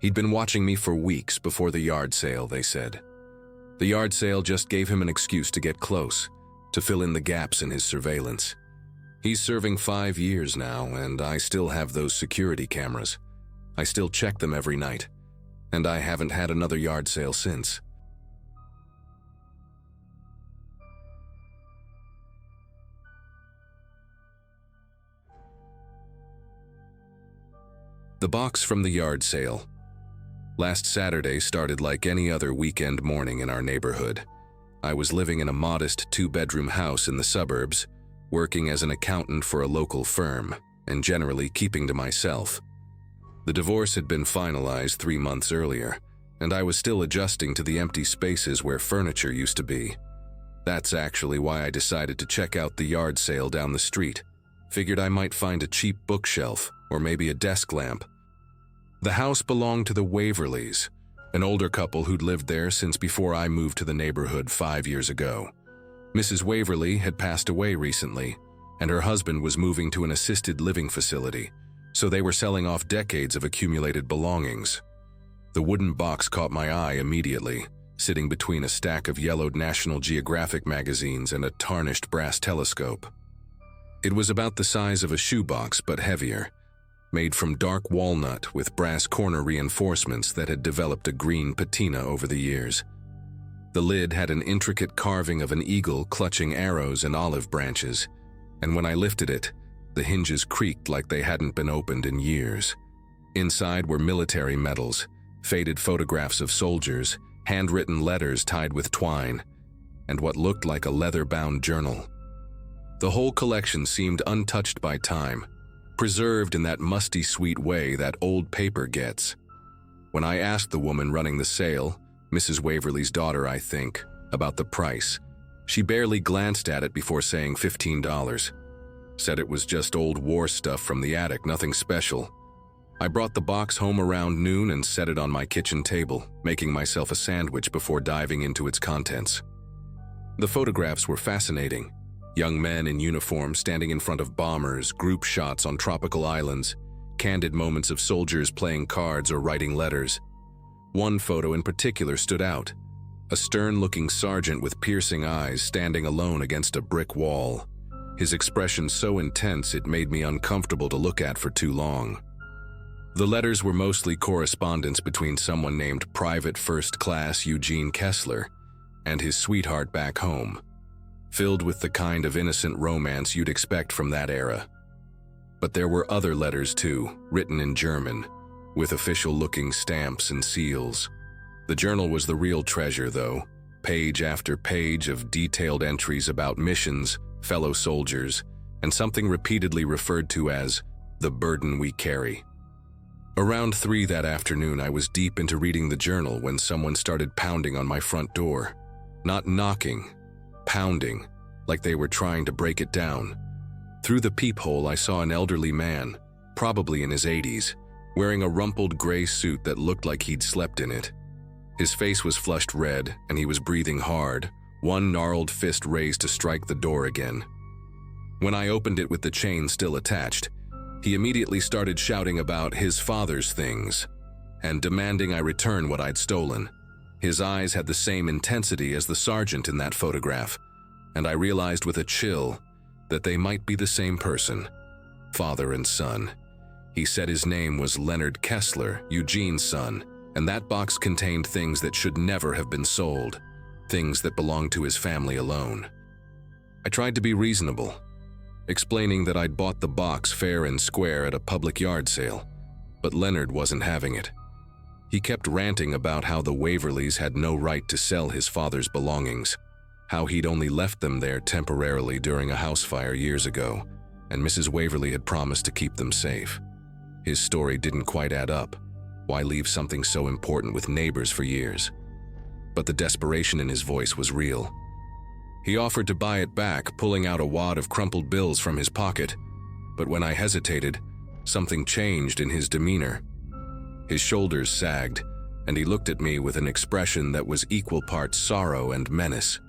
He'd been watching me for weeks before the yard sale, they said. The yard sale just gave him an excuse to get close, to fill in the gaps in his surveillance. He's serving 5 years now, and I still have those security cameras. I still check them every night, and I haven't had another yard sale since. The box from the yard sale. Last Saturday started like any other weekend morning in our neighborhood. I was living in a modest 2-bedroom house in the suburbs, working as an accountant for a local firm, and generally keeping to myself. The divorce had been finalized 3 months earlier, and I was still adjusting to the empty spaces where furniture used to be. That's actually why I decided to check out the yard sale down the street. Figured I might find a cheap bookshelf, or maybe a desk lamp. The house belonged to the Waverleys, an older couple who'd lived there since before I moved to the neighborhood 5 years ago. Mrs. Waverley had passed away recently, and her husband was moving to an assisted living facility, so they were selling off decades of accumulated belongings. The wooden box caught my eye immediately, sitting between a stack of yellowed National Geographic magazines and a tarnished brass telescope. It was about the size of a shoebox, but heavier, made from dark walnut with brass corner reinforcements that had developed a green patina over the years. The lid had an intricate carving of an eagle clutching arrows and olive branches, and when I lifted it, the hinges creaked like they hadn't been opened in years. Inside were military medals, faded photographs of soldiers, handwritten letters tied with twine, and what looked like a leather-bound journal. The whole collection seemed untouched by time, preserved in that musty sweet way that old paper gets. When I asked the woman running the sale, Mrs. Waverley's daughter, I think, about the price, she barely glanced at it before saying $15. Said it was just old war stuff from the attic, nothing special. I brought the box home around noon and set it on my kitchen table, making myself a sandwich before diving into its contents. The photographs were fascinating. Young men in uniform standing in front of bombers, group shots on tropical islands, candid moments of soldiers playing cards or writing letters. One photo in particular stood out, a stern-looking sergeant with piercing eyes standing alone against a brick wall, his expression so intense it made me uncomfortable to look at for too long. The letters were mostly correspondence between someone named Private First Class Eugene Kessler and his sweetheart back home, filled with the kind of innocent romance you'd expect from that era. But there were other letters too, written in German, with official-looking stamps and seals. The journal was the real treasure, though, page after page of detailed entries about missions, fellow soldiers, and something repeatedly referred to as the burden we carry. Around 3 that afternoon, I was deep into reading the journal when someone started pounding on my front door. Not knocking, pounding, like they were trying to break it down. Through the peephole, I saw an elderly man, probably in his 80s, wearing a rumpled gray suit that looked like he'd slept in it. His face was flushed red, and he was breathing hard, one gnarled fist raised to strike the door again. When I opened it with the chain still attached, he immediately started shouting about his father's things and demanding I return what I'd stolen. His eyes had the same intensity as the sergeant in that photograph, and I realized with a chill that they might be the same person, father and son. He said his name was Leonard Kessler, Eugene's son, and that box contained things that should never have been sold, things that belonged to his family alone. I tried to be reasonable, explaining that I'd bought the box fair and square at a public yard sale, but Leonard wasn't having it. He kept ranting about how the Waverleys had no right to sell his father's belongings, how he'd only left them there temporarily during a house fire years ago, and Mrs. Waverly had promised to keep them safe. His story didn't quite add up. Why leave something so important with neighbors for years? But the desperation in his voice was real. He offered to buy it back, pulling out a wad of crumpled bills from his pocket. But when I hesitated, something changed in his demeanor. His shoulders sagged, and he looked at me with an expression that was equal parts sorrow and menace.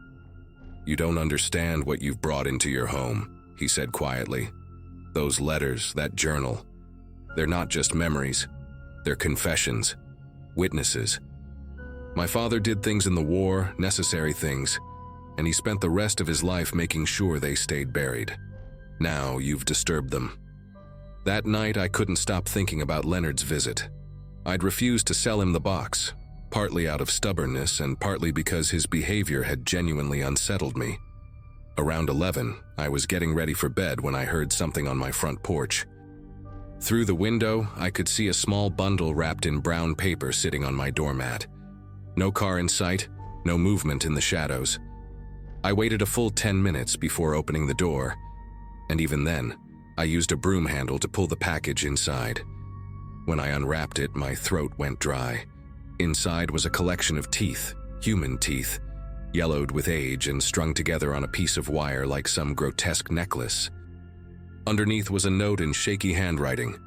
"You don't understand what you've brought into your home," he said quietly. "Those letters, that journal, they're not just memories. They're confessions, witnesses. My father did things in the war, necessary things, and he spent the rest of his life making sure they stayed buried. Now you've disturbed them." That night I couldn't stop thinking about Leonard's visit. I'd refused to sell him the box, partly out of stubbornness and partly because his behavior had genuinely unsettled me. Around 11, I was getting ready for bed when I heard something on my front porch. Through the window, I could see a small bundle wrapped in brown paper sitting on my doormat. No car in sight, no movement in the shadows. I waited a full 10 minutes before opening the door, and even then, I used a broom handle to pull the package inside. When I unwrapped it, my throat went dry. Inside was a collection of teeth, human teeth, yellowed with age and strung together on a piece of wire like some grotesque necklace. Underneath was a note in shaky handwriting.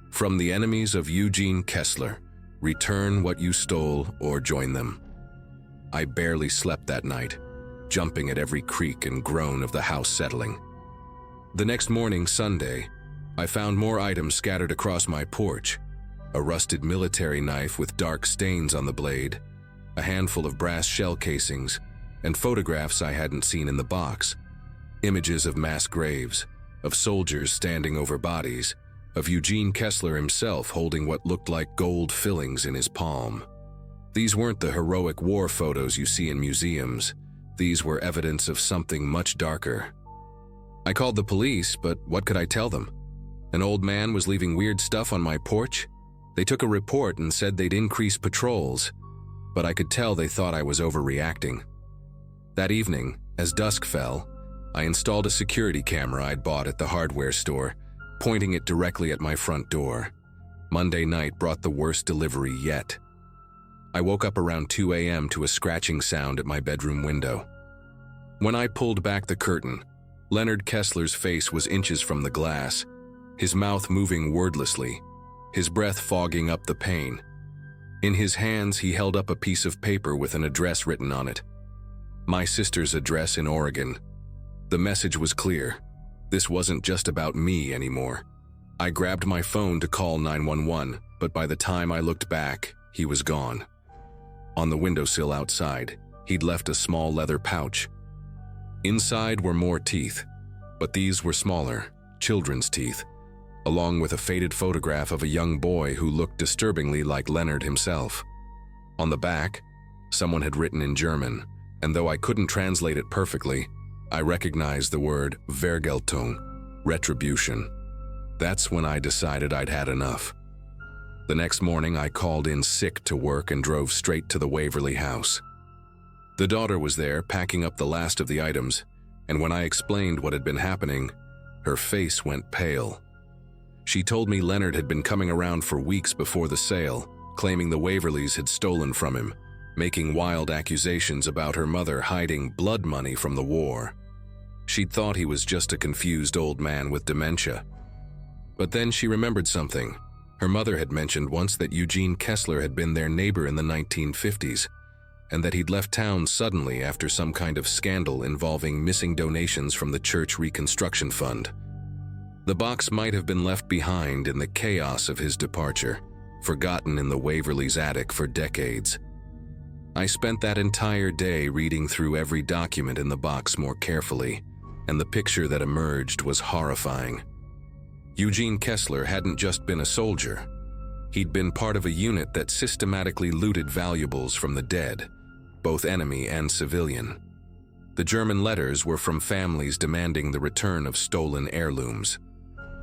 "From the enemies of Eugene Kessler, return what you stole or join them." I barely slept that night, jumping at every creak and groan of the house settling. The next morning, Sunday, I found more items scattered across my porch. A rusted military knife with dark stains on the blade, a handful of brass shell casings, and photographs I hadn't seen in the box. Images of mass graves, of soldiers standing over bodies, of Eugene Kessler himself holding what looked like gold fillings in his palm. These weren't the heroic war photos you see in museums. These were evidence of something much darker. I called the police, but what could I tell them? An old man was leaving weird stuff on my porch? They took a report and said they'd increase patrols, but I could tell they thought I was overreacting. That evening, as dusk fell, I installed a security camera I'd bought at the hardware store, pointing it directly at my front door. Monday night brought the worst delivery yet. I woke up around 2 a.m. to a scratching sound at my bedroom window. When I pulled back the curtain, Leonard Kessler's face was inches from the glass, his mouth moving wordlessly, his breath fogging up the pane. In his hands, he held up a piece of paper with an address written on it. My sister's address in Oregon. The message was clear. This wasn't just about me anymore. I grabbed my phone to call 911, but by the time I looked back, he was gone. On the windowsill outside, he'd left a small leather pouch. Inside were more teeth, but these were smaller, children's teeth, along with a faded photograph of a young boy who looked disturbingly like Leonard himself. On the back, someone had written in German, and though I couldn't translate it perfectly, I recognized the word Vergeltung, retribution. That's when I decided I'd had enough. The next morning, I called in sick to work and drove straight to the Waverly house. The daughter was there, packing up the last of the items, and when I explained what had been happening, her face went pale. She told me Leonard had been coming around for weeks before the sale, claiming the Waverlys had stolen from him, making wild accusations about her mother hiding blood money from the war. She'd thought he was just a confused old man with dementia. But then she remembered something. Her mother had mentioned once that Eugene Kessler had been their neighbor in the 1950s, and that he'd left town suddenly after some kind of scandal involving missing donations from the church reconstruction fund. The box might have been left behind in the chaos of his departure, forgotten in the Waverly's attic for decades. I spent that entire day reading through every document in the box more carefully, and the picture that emerged was horrifying. Eugene Kessler hadn't just been a soldier. He'd been part of a unit that systematically looted valuables from the dead, both enemy and civilian. The German letters were from families demanding the return of stolen heirlooms.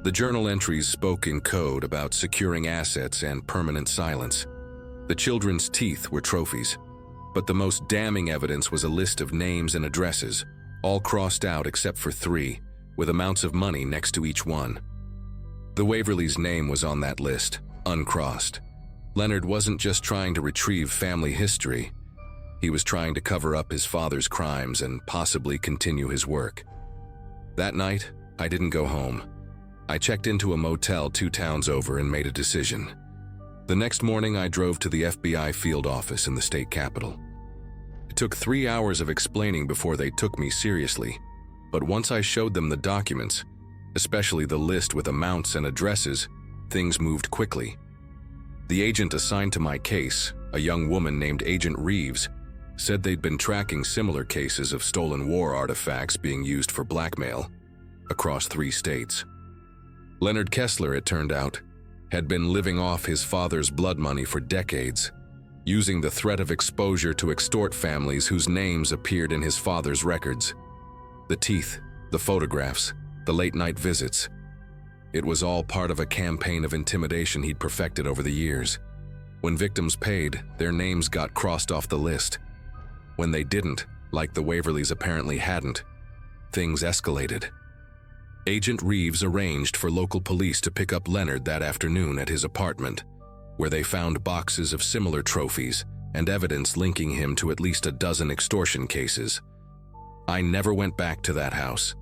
The journal entries spoke in code about securing assets and permanent silence. The children's teeth were trophies. But the most damning evidence was a list of names and addresses, all crossed out except for 3, with amounts of money next to each one. The Waverly's name was on that list, uncrossed. Leonard wasn't just trying to retrieve family history. He was trying to cover up his father's crimes and possibly continue his work. That night, I didn't go home. I checked into a motel 2 towns over and made a decision. The next morning, I drove to the FBI field office in the state capital. It took 3 hours of explaining before they took me seriously, but once I showed them the documents, especially the list with amounts and addresses, things moved quickly. The agent assigned to my case, a young woman named Agent Reeves, said they'd been tracking similar cases of stolen war artifacts being used for blackmail across 3 states. Leonard Kessler, it turned out, had been living off his father's blood money for decades, using the threat of exposure to extort families whose names appeared in his father's records. The teeth, the photographs, the late-night visits. It was all part of a campaign of intimidation he'd perfected over the years. When victims paid, their names got crossed off the list. When they didn't, like the Waverlys apparently hadn't, things escalated. Agent Reeves arranged for local police to pick up Leonard that afternoon at his apartment, where they found boxes of similar trophies and evidence linking him to at least a dozen extortion cases. I never went back to that house.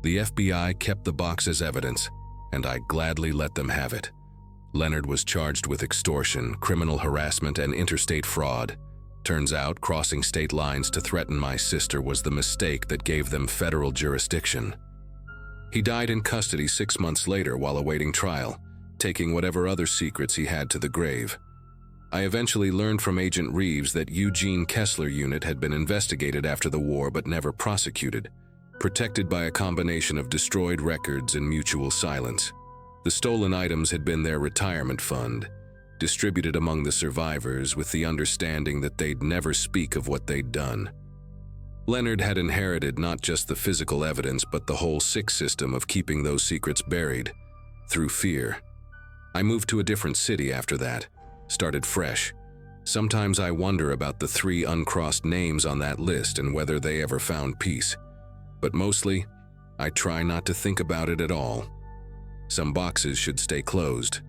The FBI kept the box as evidence, and I gladly let them have it. Leonard was charged with extortion, criminal harassment, and interstate fraud. Turns out, crossing state lines to threaten my sister was the mistake that gave them federal jurisdiction. He died in custody 6 months later while awaiting trial, taking whatever other secrets he had to the grave. I eventually learned from Agent Reeves that Eugene Kessler unit had been investigated after the war but never prosecuted, protected by a combination of destroyed records and mutual silence. The stolen items had been their retirement fund, distributed among the survivors with the understanding that they'd never speak of what they'd done. Leonard had inherited not just the physical evidence but the whole sick system of keeping those secrets buried, through fear. I moved to a different city after that, started fresh. Sometimes I wonder about the 3 uncrossed names on that list and whether they ever found peace. But mostly, I try not to think about it at all. Some boxes should stay closed.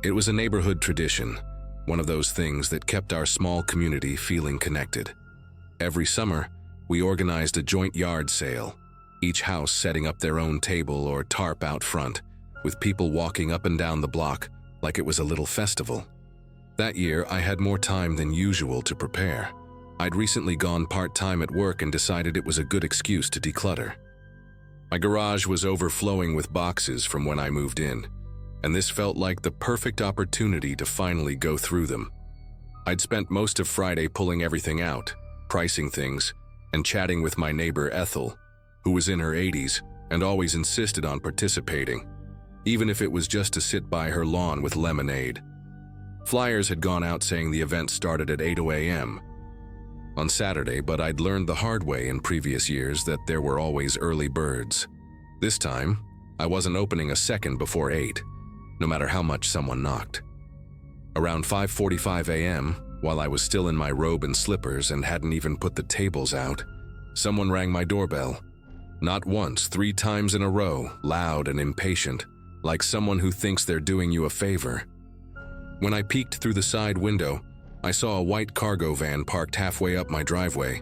It was a neighborhood tradition, one of those things that kept our small community feeling connected. Every summer, we organized a joint yard sale, each house setting up their own table or tarp out front, with people walking up and down the block like it was a little festival. That year, I had more time than usual to prepare. I'd recently gone part-time at work and decided it was a good excuse to declutter. My garage was overflowing with boxes from when I moved in, and this felt like the perfect opportunity to finally go through them. I'd spent most of Friday pulling everything out, pricing things, and chatting with my neighbor Ethel, who was in her 80s and always insisted on participating, even if it was just to sit by her lawn with lemonade. Flyers had gone out saying the event started at 8 a.m. on Saturday, but I'd learned the hard way in previous years that there were always early birds. This time, I wasn't opening a second before 8, no matter how much someone knocked. Around 5:45 a.m., while I was still in my robe and slippers and hadn't even put the tables out, someone rang my doorbell. Not once, 3 times in a row, loud and impatient, like someone who thinks they're doing you a favor. When I peeked through the side window, I saw a white cargo van parked halfway up my driveway.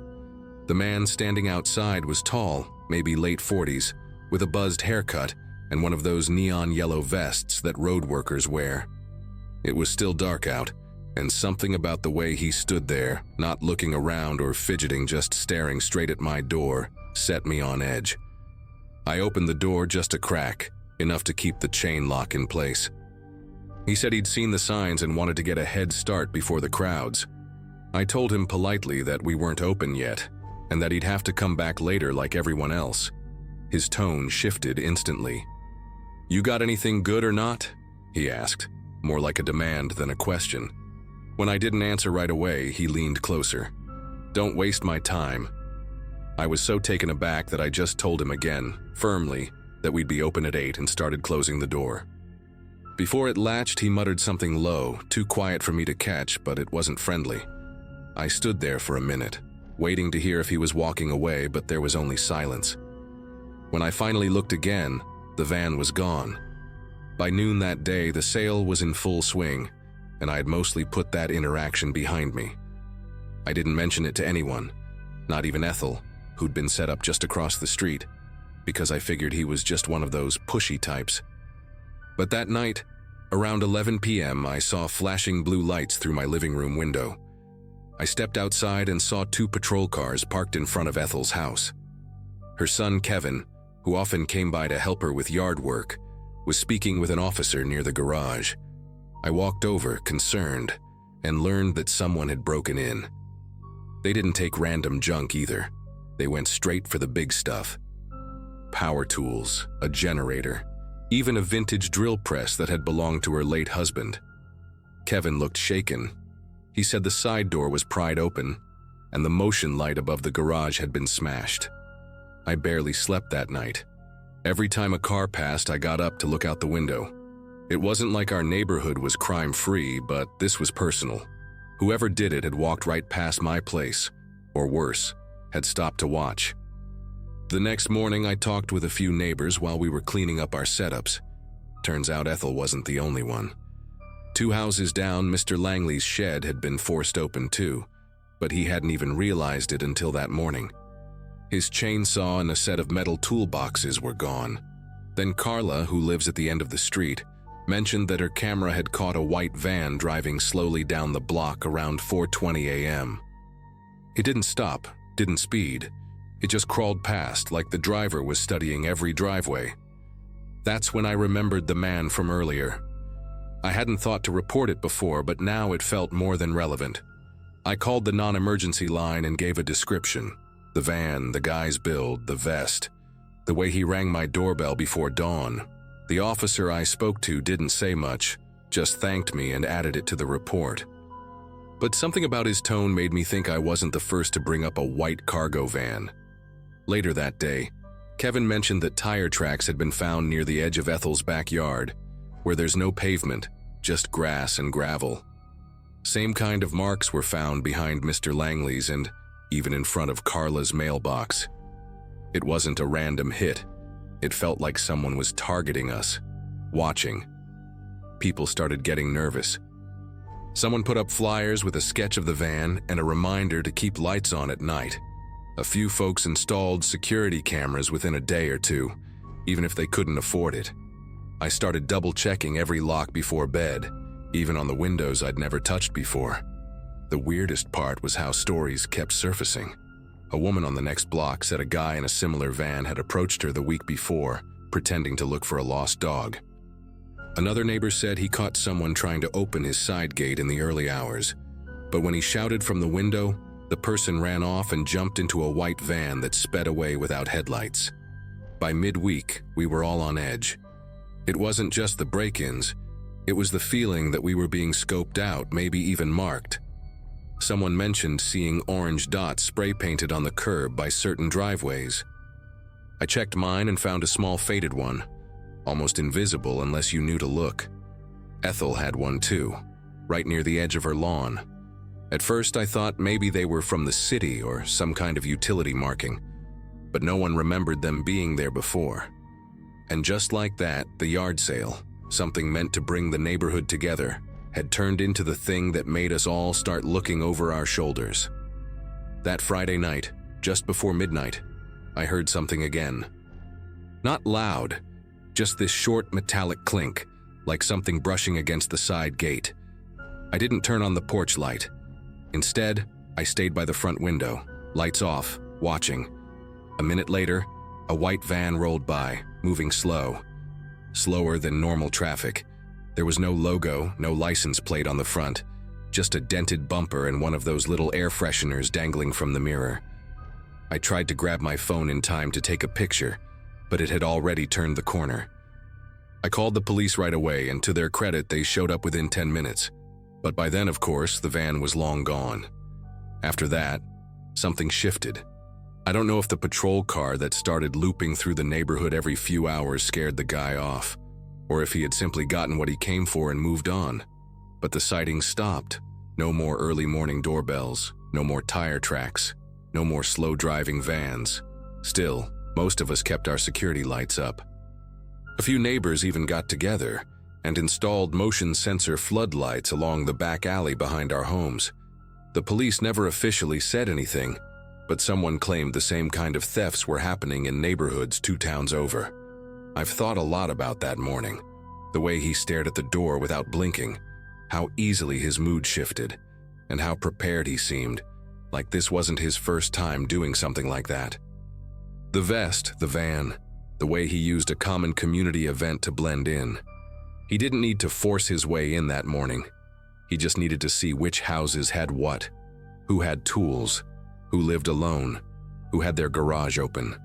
The man standing outside was tall, maybe late 40s, with a buzzed haircut and one of those neon yellow vests that road workers wear. It was still dark out, and something about the way he stood there, not looking around or fidgeting, just staring straight at my door, set me on edge. I opened the door just a crack, enough to keep the chain lock in place. He said he'd seen the signs and wanted to get a head start before the crowds. I told him politely that we weren't open yet, and that he'd have to come back later like everyone else. His tone shifted instantly. "You got anything good or not?" he asked, more like a demand than a question. When I didn't answer right away, he leaned closer. "Don't waste my time." I was so taken aback that I just told him again, firmly, that we'd be open at 8 and started closing the door. Before it latched, he muttered something low, too quiet for me to catch, but it wasn't friendly. I stood there for a minute, waiting to hear if he was walking away, but there was only silence. When I finally looked again, the van was gone. By noon that day, the sale was in full swing, and I had mostly put that interaction behind me. I didn't mention it to anyone, not even Ethel, who'd been set up just across the street, because I figured he was just one of those pushy types. But that night, around 11 p.m., I saw flashing blue lights through my living room window. I stepped outside and saw 2 patrol cars parked in front of Ethel's house. Her son, Kevin, who often came by to help her with yard work, was speaking with an officer near the garage. I walked over, concerned, and learned that someone had broken in. They didn't take random junk either. They went straight for the big stuff. Power tools, a generator, even a vintage drill press that had belonged to her late husband. Kevin looked shaken. He said the side door was pried open, and the motion light above the garage had been smashed. I barely slept that night. Every time a car passed, I got up to look out the window. It wasn't like our neighborhood was crime-free, but this was personal. Whoever did it had walked right past my place, or worse, had stopped to watch. The next morning, I talked with a few neighbors while we were cleaning up our setups. Turns out Ethel wasn't the only one. 2 houses down, Mr. Langley's shed had been forced open too, but he hadn't even realized it until that morning. His chainsaw and a set of metal toolboxes were gone. Then Carla, who lives at the end of the street, mentioned that her camera had caught a white van driving slowly down the block around 4:20 a.m. It didn't stop, didn't speed. It just crawled past like the driver was studying every driveway. That's when I remembered the man from earlier. I hadn't thought to report it before, but now it felt more than relevant. I called the non-emergency line and gave a description. The van, the guy's build, the vest. The way he rang my doorbell before dawn. The officer I spoke to didn't say much, just thanked me and added it to the report. But something about his tone made me think I wasn't the first to bring up a white cargo van. Later that day, Kevin mentioned that tire tracks had been found near the edge of Ethel's backyard, where there's no pavement, just grass and gravel. Same kind of marks were found behind Mr. Langley's and even in front of Carla's mailbox. It wasn't a random hit. It felt like someone was targeting us, watching. People started getting nervous. Someone put up flyers with a sketch of the van and a reminder to keep lights on at night. A few folks installed security cameras within a day or two, even if they couldn't afford it. I started double-checking every lock before bed, even on the windows I'd never touched before. The weirdest part was how stories kept surfacing. A woman on the next block said a guy in a similar van had approached her the week before, pretending to look for a lost dog. Another neighbor said he caught someone trying to open his side gate in the early hours, but when he shouted from the window, the person ran off and jumped into a white van that sped away without headlights. By midweek, we were all on edge. It wasn't just the break-ins, it was the feeling that we were being scoped out, maybe even marked. Someone mentioned seeing orange dots spray-painted on the curb by certain driveways. I checked mine and found a small faded one, almost invisible unless you knew to look. Ethel had one too, right near the edge of her lawn. At first I thought maybe they were from the city or some kind of utility marking, but no one remembered them being there before. And just like that, the yard sale, something meant to bring the neighborhood together, had turned into the thing that made us all start looking over our shoulders. That Friday night, just before midnight, I heard something again. Not loud, just this short metallic clink, like something brushing against the side gate. I didn't turn on the porch light. Instead, I stayed by the front window, lights off, watching. A minute later, a white van rolled by, moving slow. Slower than normal traffic. There was no logo, no license plate on the front, just a dented bumper and one of those little air fresheners dangling from the mirror. I tried to grab my phone in time to take a picture, but it had already turned the corner. I called the police right away, and to their credit, they showed up within 10 minutes. But by then, of course, the van was long gone. After that, something shifted. I don't know if the patrol car that started looping through the neighborhood every few hours scared the guy off, or if he had simply gotten what he came for and moved on. But the sightings stopped. No more early morning doorbells, no more tire tracks, no more slow-driving vans. Still, most of us kept our security lights up. A few neighbors even got together and installed motion sensor floodlights along the back alley behind our homes. The police never officially said anything, but someone claimed the same kind of thefts were happening in neighborhoods 2 towns over. I've thought a lot about that morning, the way he stared at the door without blinking, how easily his mood shifted, and how prepared he seemed, like this wasn't his first time doing something like that. The vest, the van, the way he used a common community event to blend in. He didn't need to force his way in that morning. He just needed to see which houses had what, who had tools, who lived alone, who had their garage open.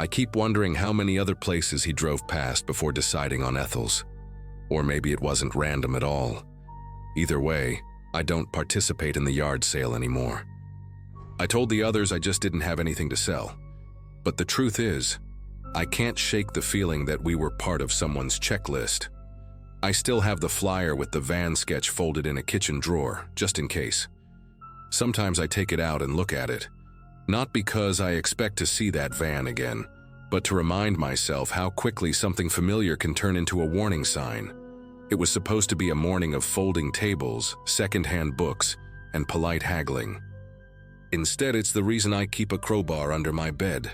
I keep wondering how many other places he drove past before deciding on Ethel's. Or maybe it wasn't random at all. Either way, I don't participate in the yard sale anymore. I told the others I just didn't have anything to sell. But the truth is, I can't shake the feeling that we were part of someone's checklist. I still have the flyer with the van sketch folded in a kitchen drawer, just in case. Sometimes I take it out and look at it, not because I expect to see that van again, but to remind myself how quickly something familiar can turn into a warning sign. It was supposed to be a morning of folding tables, secondhand books, and polite haggling. Instead, it's the reason I keep a crowbar under my bed.